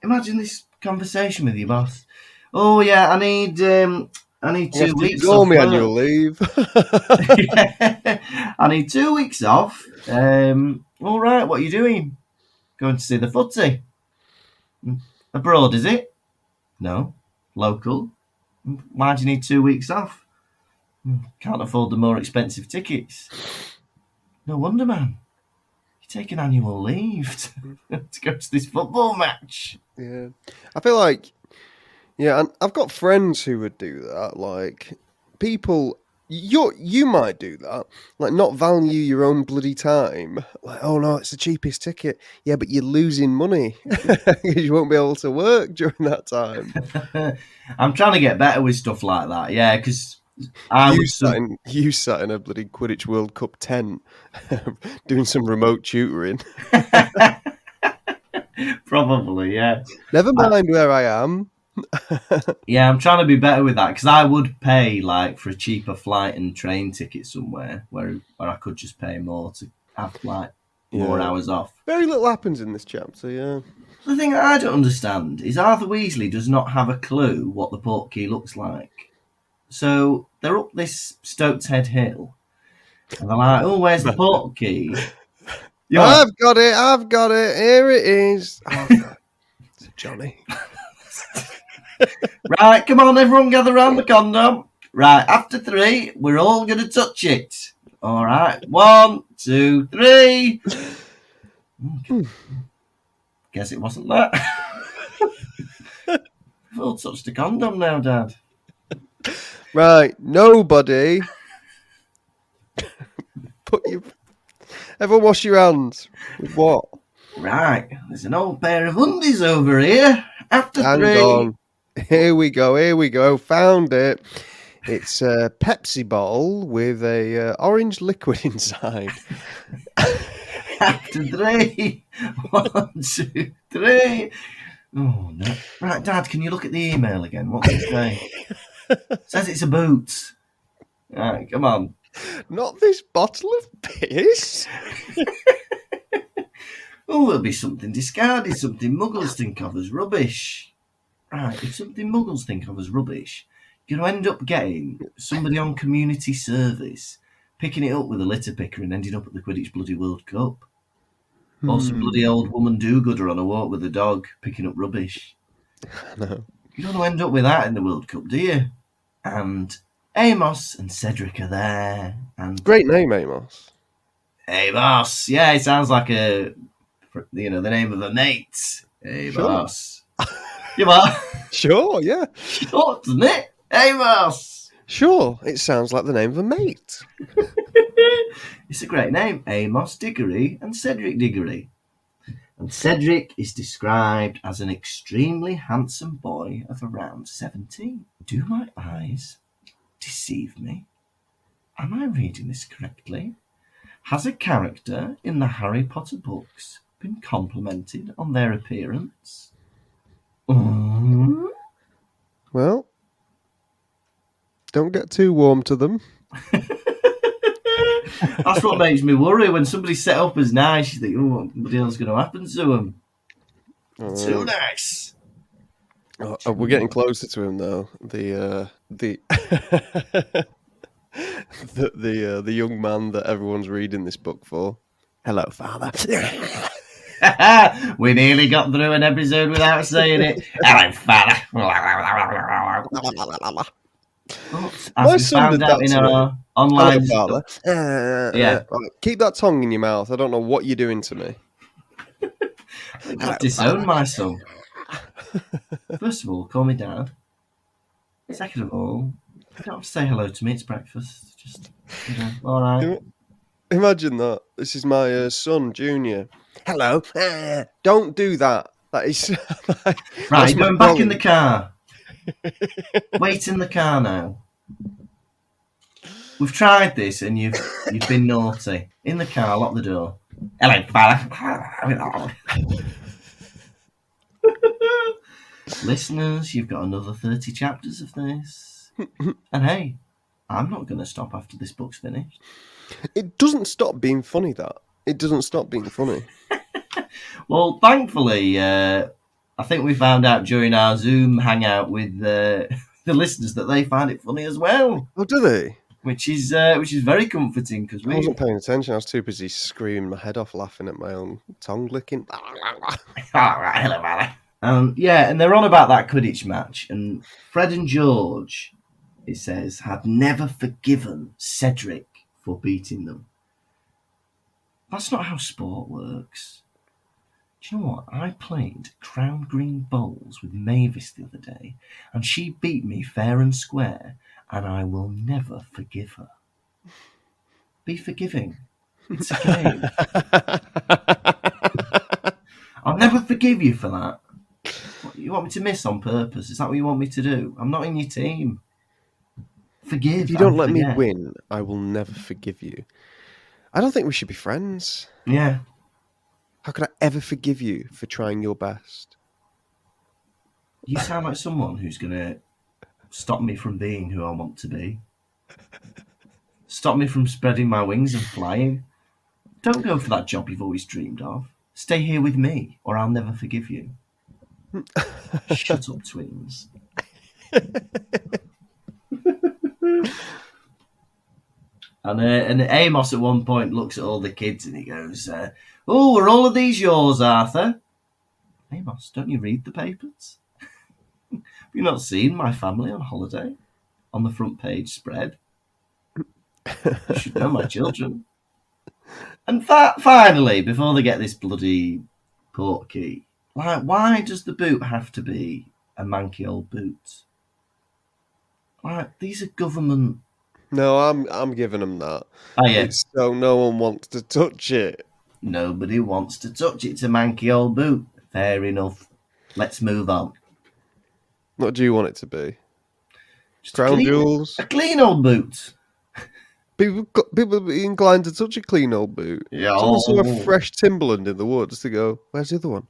Imagine this conversation with your boss. Oh yeah, I need 2 weeks Ignore off me work. annual leave. I need 2 weeks off. All right, what are you doing? Going to see the footy. Abroad, is it? No. Local. Why do you need 2 weeks off? Can't afford the more expensive tickets. No wonder, man. You take an annual leave to go to this football match. Yeah, I feel like, yeah, and I've got friends who would do that. Like, people, you might do that. Like, not value your own bloody time. Like, oh no, it's the cheapest ticket. Yeah, but you're losing money because you won't be able to work during that time. I'm trying to get better with stuff like that. Yeah, because You sat in a bloody Quidditch World Cup tent doing some remote tutoring. Probably, yeah. Never mind where I am. Yeah, I'm trying to be better with that because I would pay like for a cheaper flight and train ticket somewhere where I could just pay more to have like more hours off. Very little happens in this chapter, yeah. The thing I don't understand is Arthur Weasley does not have a clue what the Portkey looks like. So they're up this Stoke's Head hill and they're like, oh, where's the Portkey? I've got it, here it is. Oh, God. It's Johnny. Right, come on, everyone gather round the condom. Right, after 3, we're all going to touch it. All right, 1, 2, 3. Guess it wasn't that. We've all touched a condom now, Dad. Right, nobody. Everyone wash your hands. With what? Right, there's an old pair of undies over here. After Hang 3. on. Here we go. Found it. It's a Pepsi bottle with a orange liquid inside. After 3. 1, 2, 3. Oh, no. Right, Dad, can you look at the email again? What does it say? It says it's a boot. Right, come on. Not this bottle of piss. Oh, it'll be something discarded, something muggles think of as rubbish. Right, if something muggles think of as rubbish, you're going to end up getting somebody on community service picking it up with a litter picker and ending up at the Quidditch bloody World Cup. Or some bloody old woman do-gooder on a walk with a dog picking up rubbish. No. You don't want to end up with that in the World Cup, do you? And Amos and Cedric are there. And Great name, Amos. Amos. Yeah, it sounds like the name of a mate. Amos. You what? Sure, yeah. Sure, doesn't it? Amos. Sure, it sounds like the name of a mate. It's a great name. Amos Diggory and Cedric Diggory. And Cedric is described as an extremely handsome boy of around 17. Do my eyes deceive me? Am I reading this correctly? Has a character in the Harry Potter books been complimented on their appearance? Well, don't get too warm to them. That's what makes me worry. When somebody's set up as nice, you think, oh, what the hell's going to happen to them? Too nice. We're getting closer to him though. The the young man that everyone's reading this book for. Hello, Father. We nearly got through an episode without saying it. Hello, Father. My son did that in to our me. online Hello, stuff. Father. Yeah. Right, keep that tongue in your mouth. I don't know what you're doing to me. I've disowned my son. First of all, call me Dad. Second of all, you don't have to say hello to me. It's breakfast. Just, all right. Imagine that. This is my son, Junior. Hello. Don't do that. That is Right, you're going back in the car. Wait in the car now. We've tried this and you've been naughty. In the car, lock the door. Hello, Father. Listeners, you've got another 30 chapters of this. And hey, I'm not going to stop after this book's finished. It doesn't stop being funny, that. It doesn't stop being funny. Well, thankfully, I think we found out during our Zoom hangout with the listeners that they find it funny as well. Oh, do they? Which is very comforting because I wasn't paying attention. I was too busy screaming my head off laughing at my own tongue licking. Yeah, and they're on about that Quidditch match, and Fred and George, it says, had never forgiven Cedric for beating them. That's not how sport works. Do you know what? I played Crown Green Bowls with Mavis the other day, and she beat me fair and square, and I will never forgive her. Be forgiving. It's a game. I'll never forgive you for that. What, you want me to miss on purpose? Is that what you want me to do? I'm not in your team. Forgive. If you don't let forget. me win, I will never forgive you. I don't think we should be friends. Yeah. How could I ever forgive you for trying your best? You sound like someone who's going to stop me from being who I want to be. Stop me from spreading my wings and flying. Don't go for that job you've always dreamed of. Stay here with me, or I'll never forgive you. Shut up, twins. And Amos at one point looks at all the kids and he goes, "Oh, are all of these yours, Arthur?" Amos, don't you read the papers? Have you not seen my family on holiday on the front page spread? You should know my children. And finally, before they get this bloody Portkey, like, why does the boot have to be a manky old boot? Like, these are government. No, I'm giving them that. Oh yeah, It's so no one wants to touch it. nobody wants to touch it. It's a manky old boot. Fair enough. Let's move on. What do you want it to be? Just Crown jewels? a clean old boot. People be inclined to touch a clean old boot. Yeah. Someone saw a fresh Timberland in the woods to go, where's the other one?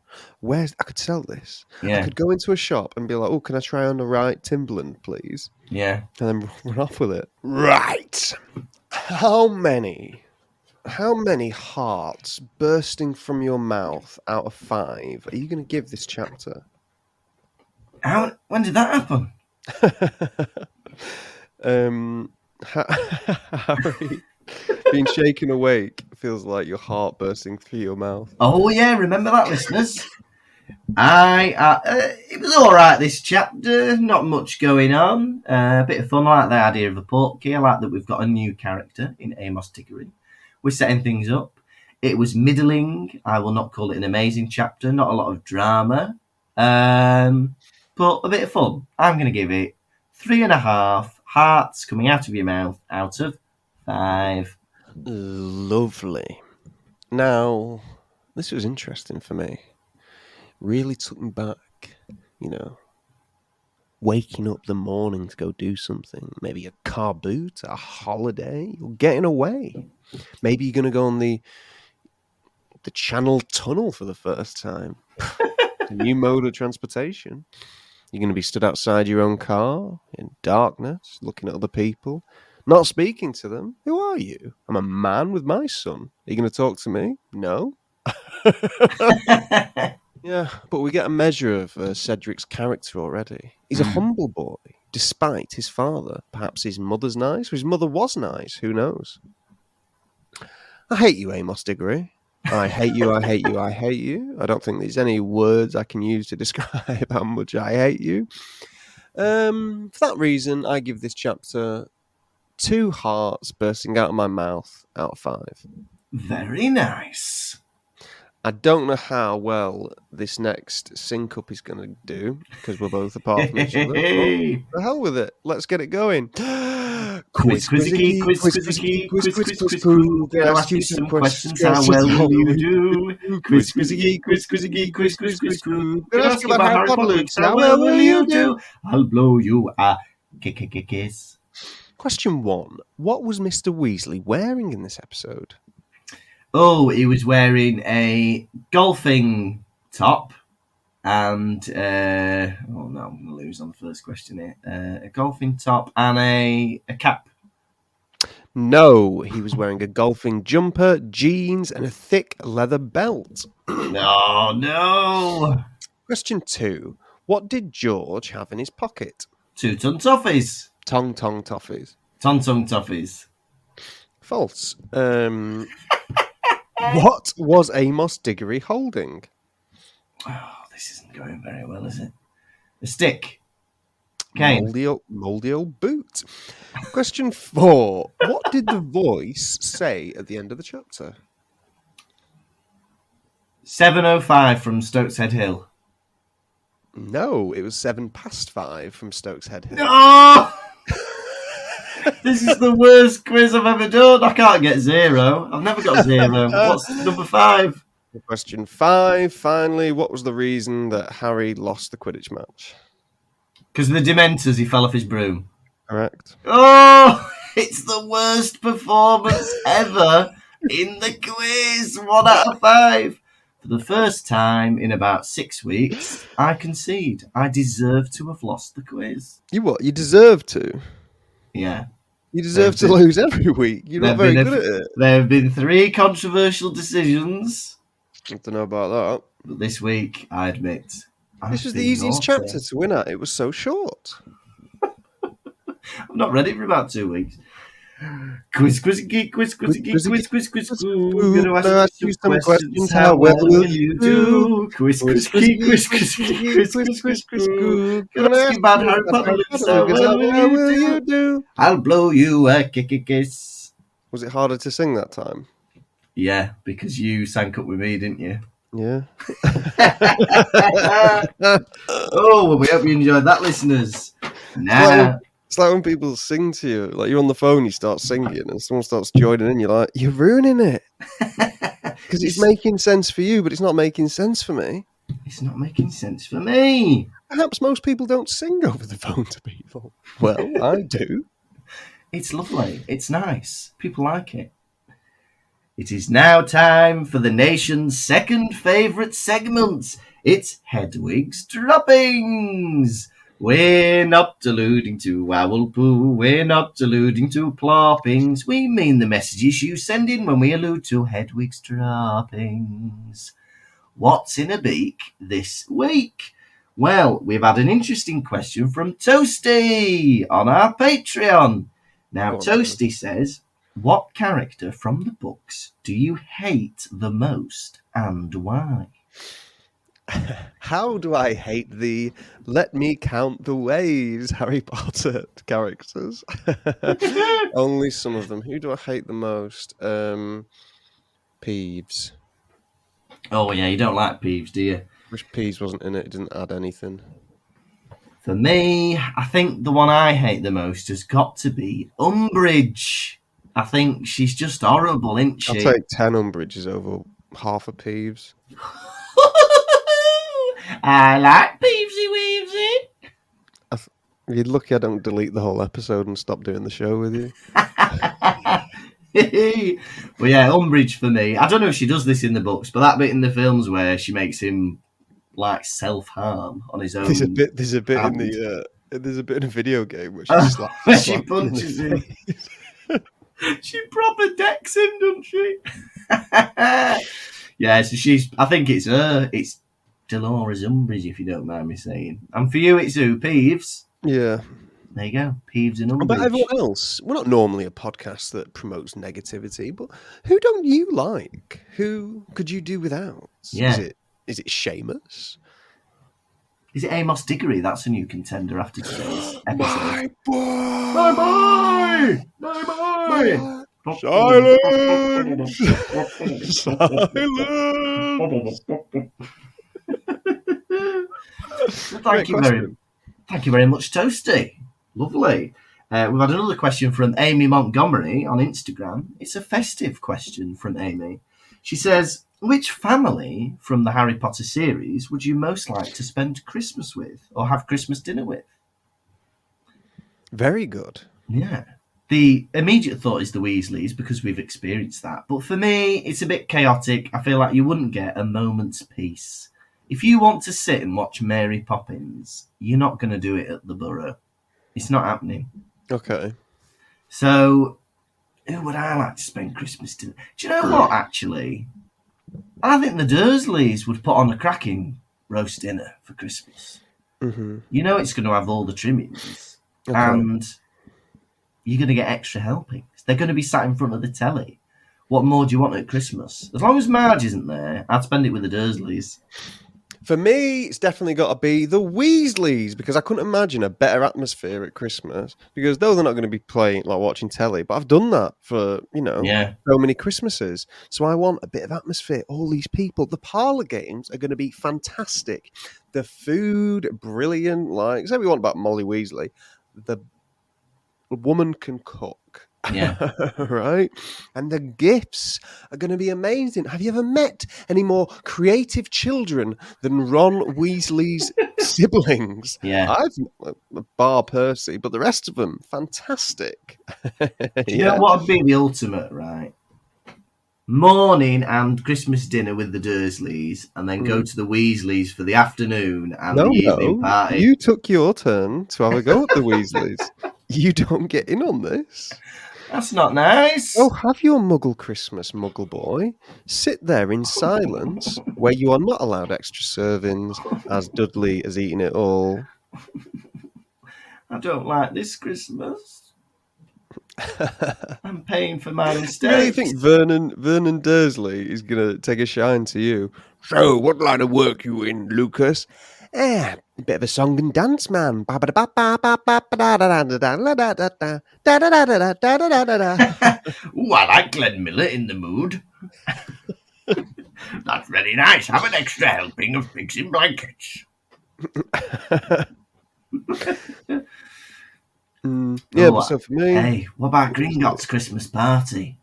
I could sell this. Yeah. I could go into a shop and be like, oh, can I try on the right Timberland, please? Yeah. And then run off with it. Right. How many hearts bursting from your mouth out of 5 are you going to give this chapter? When did that happen? Harry, being shaken awake feels like your heart bursting through your mouth. Oh yeah, remember that, listeners. It was all right this chapter. Not much going on. A bit of fun. I like the idea of a Portkey. I like that we've got a new character in Amos Diggory. We're setting things up. It was middling. I will not call it an amazing chapter. Not a lot of drama, but a bit of fun. I'm going to give it 3.5 hearts coming out of your mouth out of 5. Lovely. Now, this was interesting for me. Really took me back, waking up the morning to go do something. Maybe a car boot, a holiday, or getting away. Maybe you're going to go on the Channel Tunnel for the first time. A new mode of transportation. You're going to be stood outside your own car in darkness, looking at other people, not speaking to them. Who are you? I'm a man with my son. Are you going to talk to me? No. Yeah, but we get a measure of Cedric's character already. He's a humble boy, despite his father. Perhaps his mother's nice, or his mother was nice. Who knows? I hate you, Amos Diggory. I hate you, I hate you, I hate you. I don't think there's any words I can use to describe how much I hate you. For that reason, I give this chapter 2 hearts bursting out of my mouth out of 5. Very nice. I don't know how well this next sync up is going to do because we're both apart from each other. But the hell with it. Let's get it going. Quiz, quizzy, quiz, quizzy, quiz, quiz, quiz, quiz. I'll ask you some questions. How well will you do? Quiz, quizzy, quiz, quizzy, quiz, quiz, quiz, quiz. I'll ask you about Harry Potter. How well will you do? I'll blow you a kiss. Question 1. What was Mr. Weasley wearing in this episode? Oh, he was wearing a golfing top and oh no, I'm going to lose on the first question here. A golfing top and a cap. No, he was wearing a golfing jumper, jeans, and a thick leather belt. No. Question 2. What did George have in his pocket? 2-ton toffees. Tong toffees. Ton toffees. False. What was Amos Diggory holding? Oh, this isn't going very well, is it? A stick. Cane. Moldy old boot. Question 4. What did the voice say at the end of the chapter? 7:05 from Stokeshead Hill. No, it was 5:07 from Stokeshead Hill. No! This is the worst quiz I've ever done. I can't get 0. I've never got 0. What's number 5? Question 5. Finally, what was the reason that Harry lost the Quidditch match? Because of the Dementors, he fell off his broom. Correct. Oh, it's the worst performance ever in the quiz. 1 out of 5. For the first time in about 6 weeks, I concede. I deserve to have lost the quiz. You what? You deserve to. Yeah. You deserve to lose every week. You're not very good at it. There have been 3 controversial decisions. I don't know about that. But this week, I admit, This was the easiest chapter to win at. It was so short. I'm not ready for about 2 weeks. Quiz. I'm going to ask you some questions. How well will you do? Quiz. Gonna ask you about Harry Potter. How well will you do? I'll blow you a kiss. Was it harder to sing that time? Yeah, because you sang up with me, didn't you? Yeah. Oh, well, we hope you enjoyed that, listeners. Now. It's like when people sing to you, like you're on the phone, you start singing, and someone starts joining in. You're like, you're ruining it because it's making sense for you, but it's not making sense for me. It's not making sense for me. Perhaps most people don't sing over the phone to people. Well, I do. It's lovely. It's nice. People like it. It is now time for the nation's second favourite segment. It's Hedwig's Droppings. We're not alluding to Owlpoo, we're not alluding to ploppings. We mean the messages you send in when we allude to Hedwig's droppings. What's in a beak this week? Well, we've had an interesting question from Toasty on our Patreon. Now, Toasty says, what character from the books do you hate the most and why? How do I hate the let me count the ways Harry Potter characters? Only some of them. Who do I hate the most? Peeves. Oh, yeah, you don't like Peeves, do you? Wish Peeves wasn't in it. It didn't add anything. For me, I think the one I hate the most has got to be Umbridge. I think she's just horrible, isn't she? I'll take 10 Umbridges over half of Peeves. I like Peevesy Weavesy. You're lucky I don't delete the whole episode and stop doing the show with you. But yeah, Umbridge for me. I don't know if she does this in the books, but that bit in the films where she makes him like self-harm on his own. There's a bit in the there's a bit in a video game where she punches him. She proper decks him, doesn't she? Yeah, so I think it's her. It's Dolores Umbridge, if you don't mind me saying. And for you, it's who? Peeves? Yeah. There you go. Peeves and Umbridge. About everyone else, we're not normally a podcast that promotes negativity, but who don't you like? Who could you do without? Yeah. Is it Seamus? Is it Amos Diggory? That's a new contender after today's episode. My boy! Bye-bye! Bye-bye! Silence! Silence! Thank you very much, Toasty. Lovely. We've had another question from Amy Montgomery on Instagram. It's a festive question from Amy. She says, which family from the Harry Potter series would you most like to spend Christmas with or have Christmas dinner with? Very good. Yeah. The immediate thought is the Weasleys because we've experienced that. But for me, it's a bit chaotic. I feel like you wouldn't get a moment's peace If you want to sit and watch Mary Poppins, you're not going to do it at the Borough. It's not happening. Okay. So, who would I like to spend Christmas to? Do you know what, actually? I think the Dursleys would put on a cracking roast dinner for Christmas. Mm-hmm. You know it's going to have all the trimmings. Okay. And you're going to get extra helpings. They're going to be sat in front of the telly. What more do you want at Christmas? As long as Marge isn't there, I'd spend it with the Dursleys. For me, it's definitely got to be the Weasleys, because I couldn't imagine a better atmosphere at Christmas, because though they're not going to be playing, like watching telly, but I've done that for, so many Christmases. So I want a bit of atmosphere. All these people. The parlour games are going to be fantastic. The food, brilliant. Like, say we want about Molly Weasley. The woman can cook. Yeah. Right? And the gifts are going to be amazing. Have you ever met any more creative children than Ron Weasley's siblings? Yeah. Bar Percy, but the rest of them, fantastic. Do you know what would be the ultimate, right? Morning and Christmas dinner with the Dursleys, and then go to the Weasleys for the afternoon and the evening party. You took your turn to have a go at the Weasleys. You don't get in on this. That's not nice. Oh, have your Muggle Christmas, Muggle boy. Sit there in silence, where you are not allowed extra servings, as Dudley has eaten it all. I don't like this Christmas. I'm paying for my mistakes. You really think Vernon Dursley is going to take a shine to you? So, what line of work you in, Lukas? A bit of a song and dance man. Ooh, I like Glenn Miller in the mood. That's very nice. Have an extra helping of pigs in blankets. But so for me... Hey, what about Gringotts' Christmas party?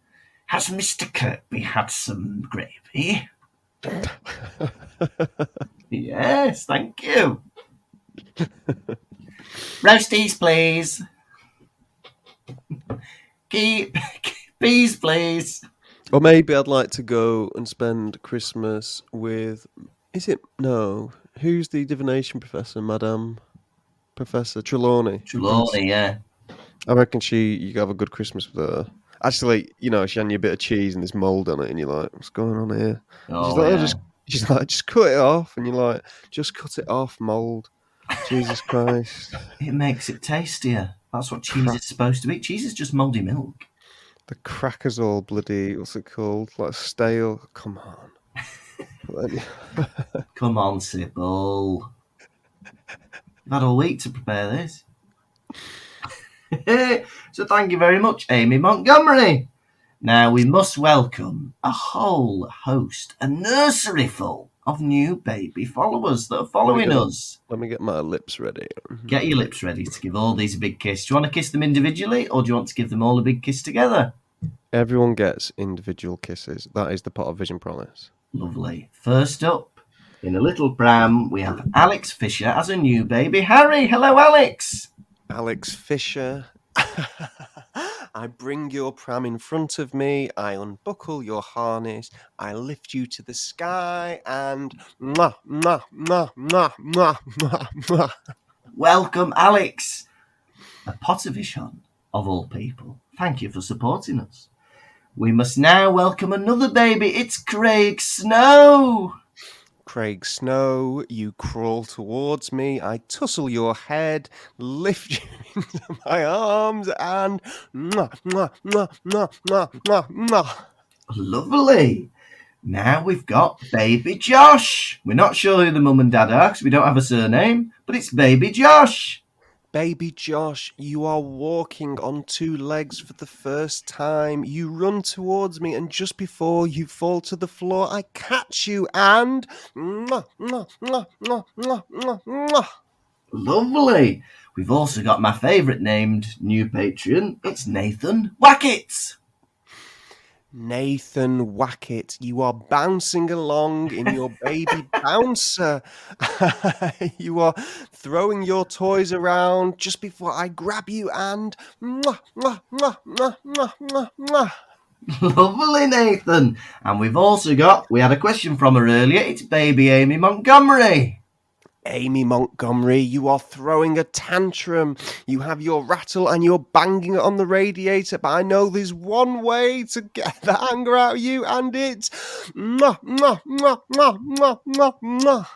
Has Mr. Kirkby had some gravy? Yes, thank you. Roasties, please. Peas, please. Or maybe I'd like to go and spend Christmas with... Who's the divination professor, Madame Professor Trelawney? Trelawney, yeah. I reckon you have a good Christmas with her. Actually, she hand you a bit of cheese and there's mould on it, and you're like, what's going on here? She's like, just cut it off, and you're like, just cut it off, mould. Jesus Christ. It makes it tastier. That's what cheese is supposed to be. Cheese is just mouldy milk. The cracker's all bloody, what's it called? Like stale. Come on. Come on, Sybil. You've had all week to prepare this. So thank you very much, Amy Montgomery. Now we must welcome a whole host, a nursery full of new baby followers that are following us. Let me get my lips ready. Get your lips ready to give all these a big kiss. Do you want to kiss them individually, or do you want to give them all a big kiss together? Everyone gets individual kisses. That is the Pottervision promise. Lovely. First up, in a little pram, we have Alex Fisher as a new baby Harry. Hello, Alex. Alex Fisher. I bring your pram in front of me, I unbuckle your harness, I lift you to the sky, and mwah, mwah, mwah, mwah, mwah, mwah, mwah. Welcome, Alex. A Pottervision, of all people. Thank you for supporting us. We must now welcome another baby. It's Craig Snow. Craig Snow, you crawl towards me, I tussle your head, lift you into my arms, and mwah, mwah, mwah, mwah, mwah, mwah, mwah. Lovely. Now we've got baby Josh. We're not sure who the mum and dad are because we don't have a surname, but it's baby Josh. Baby Josh, you are walking on two legs for the first time. You run towards me, and just before you fall to the floor, I catch you and... mwah, mwah, mwah, mwah, mwah, mwah, mwah. Lovely. We've also got my favourite named new patron. It's Nathan Wackett. Nathan Wackett, you are bouncing along in your baby bouncer. You are throwing your toys around just before I grab you and... mwah, mwah, mwah, mwah, mwah, mwah, mwah. Lovely, Nathan. And we had a question from her earlier. It's baby Amy Montgomery. Amy Montgomery, you are throwing a tantrum. You have your rattle and you're banging it on the radiator, but I know there's one way to get the anger out of you, and it's mwah, mwah, mwah, mwah, mwah, mwah, mwah.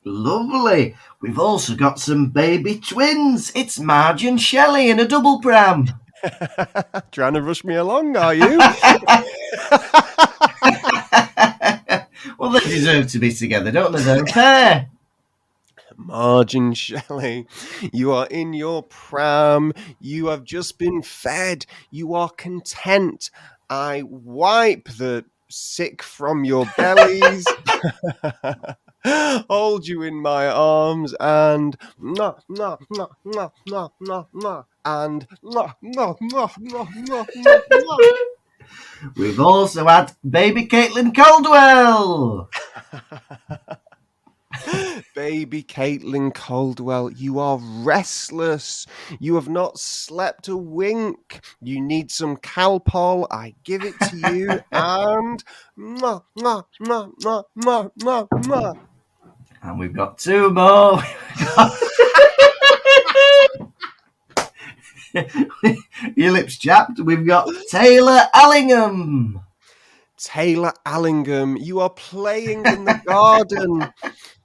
Lovely. We've also got some baby twins. It's Marge and Shelley in a double pram. Trying to rush me along, are you? Well, they deserve to be together, don't they? They're a pair. Marge and Shelley, you are in your pram. You have just been fed. You are content. I wipe the sick from your bellies. Hold you in my arms and mwah, mwah, mwah, mwah, mwah, mwah, mwah, and mwah, mwah, mwah, mwah, mwah, mwah, mwah. We've also had baby Caitlin Caldwell. Baby Caitlin Caldwell, you are restless. You have not slept a wink. You need some Calpol. I give it to you. And mwah, mwah, mwah, mwah, mwah, mwah, mwah. And we've got two more. Your lips chapped. We've got Taylor Allingham. Taylor Allingham, you are playing in the garden.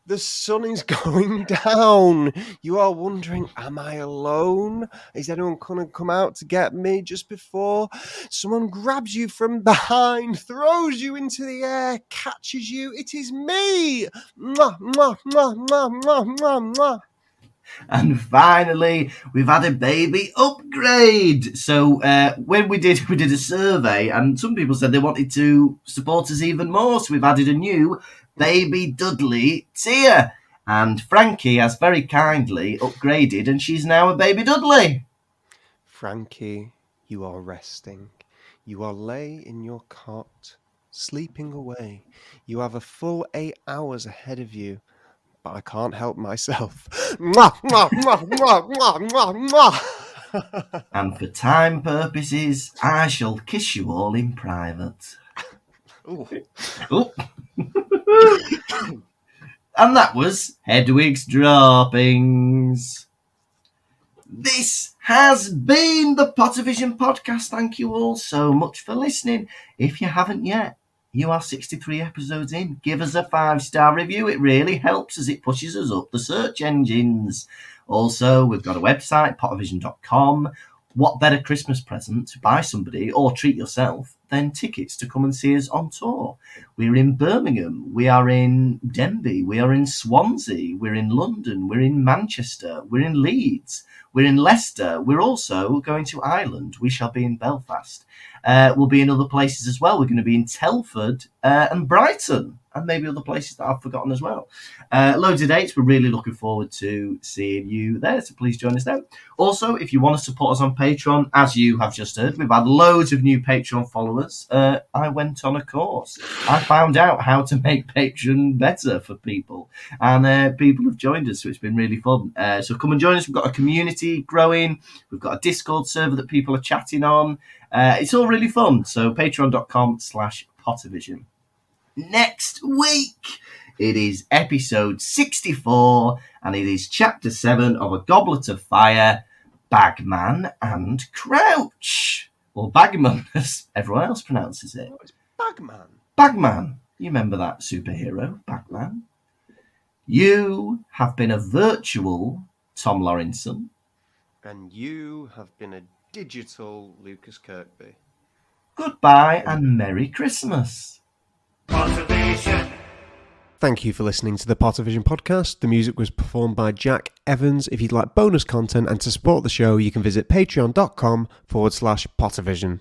The sun is going down. You are wondering, am I alone? Is anyone going to come out to get me just before? Someone grabs you from behind, throws you into the air, catches you. It is me. Mwah, mwah, mwah, mwah, mwah, mwah, mwah. And finally, we've had a baby upgrade. So when we did a survey, and some people said they wanted to support us even more. So we've added a new baby Dudley tier. And Frankie has very kindly upgraded, and she's now a baby Dudley. Frankie, you are resting. You are lay in your cot, sleeping away. You have a full 8 hours ahead of you. But I can't help myself. Mwah, mwah, mwah, mwah, mwah, mwah, mwah. And for time purposes, I shall kiss you all in private. Ooh. Ooh. And that was Hedwig's Droppings. This has been the Pottervision podcast. Thank you all so much for listening. If you haven't yet, you are 63 episodes in. Give us a 5-star review. It really helps us. It pushes us up the search engines. Also, we've got a website, pottervision.com. What better Christmas present to buy somebody or treat yourself than tickets to come and see us on tour? We're in Birmingham. We are in Denbigh. We are in Swansea. We're in London. We're in Manchester. We're in Leeds. We're in Leicester. We're also going to Ireland. We shall be in Belfast. We'll be in other places as well. We're going to be in Telford and Brighton, and maybe other places that I've forgotten as well. Loads of dates. We're really looking forward to seeing you there, so please join us there. Also, if you want to support us on Patreon, as you have just heard, we've had loads of new Patreon followers. I went on a course. I found out how to make Patreon better for people, and people have joined us, so it's been really fun. So come and join us. We've got a community growing. We've got a Discord server that people are chatting on. It's all really fun. So patreon.com/Pottervision. Next week, it is episode 64, and it is chapter 7 of A Goblet of Fire, Bagman and Crouch. Or Bagman, as everyone else pronounces it. It's Bagman. Bagman. You remember that superhero, Bagman? You have been a virtual Tom Lawrenson. And you have been a digital Lukas Kirkby. Goodbye and Merry Christmas. Pottervision. Thank you for listening to the Pottervision podcast. The music was performed by Jack Evans. If you'd like bonus content and to support the show, you can visit patreon.com/Pottervision.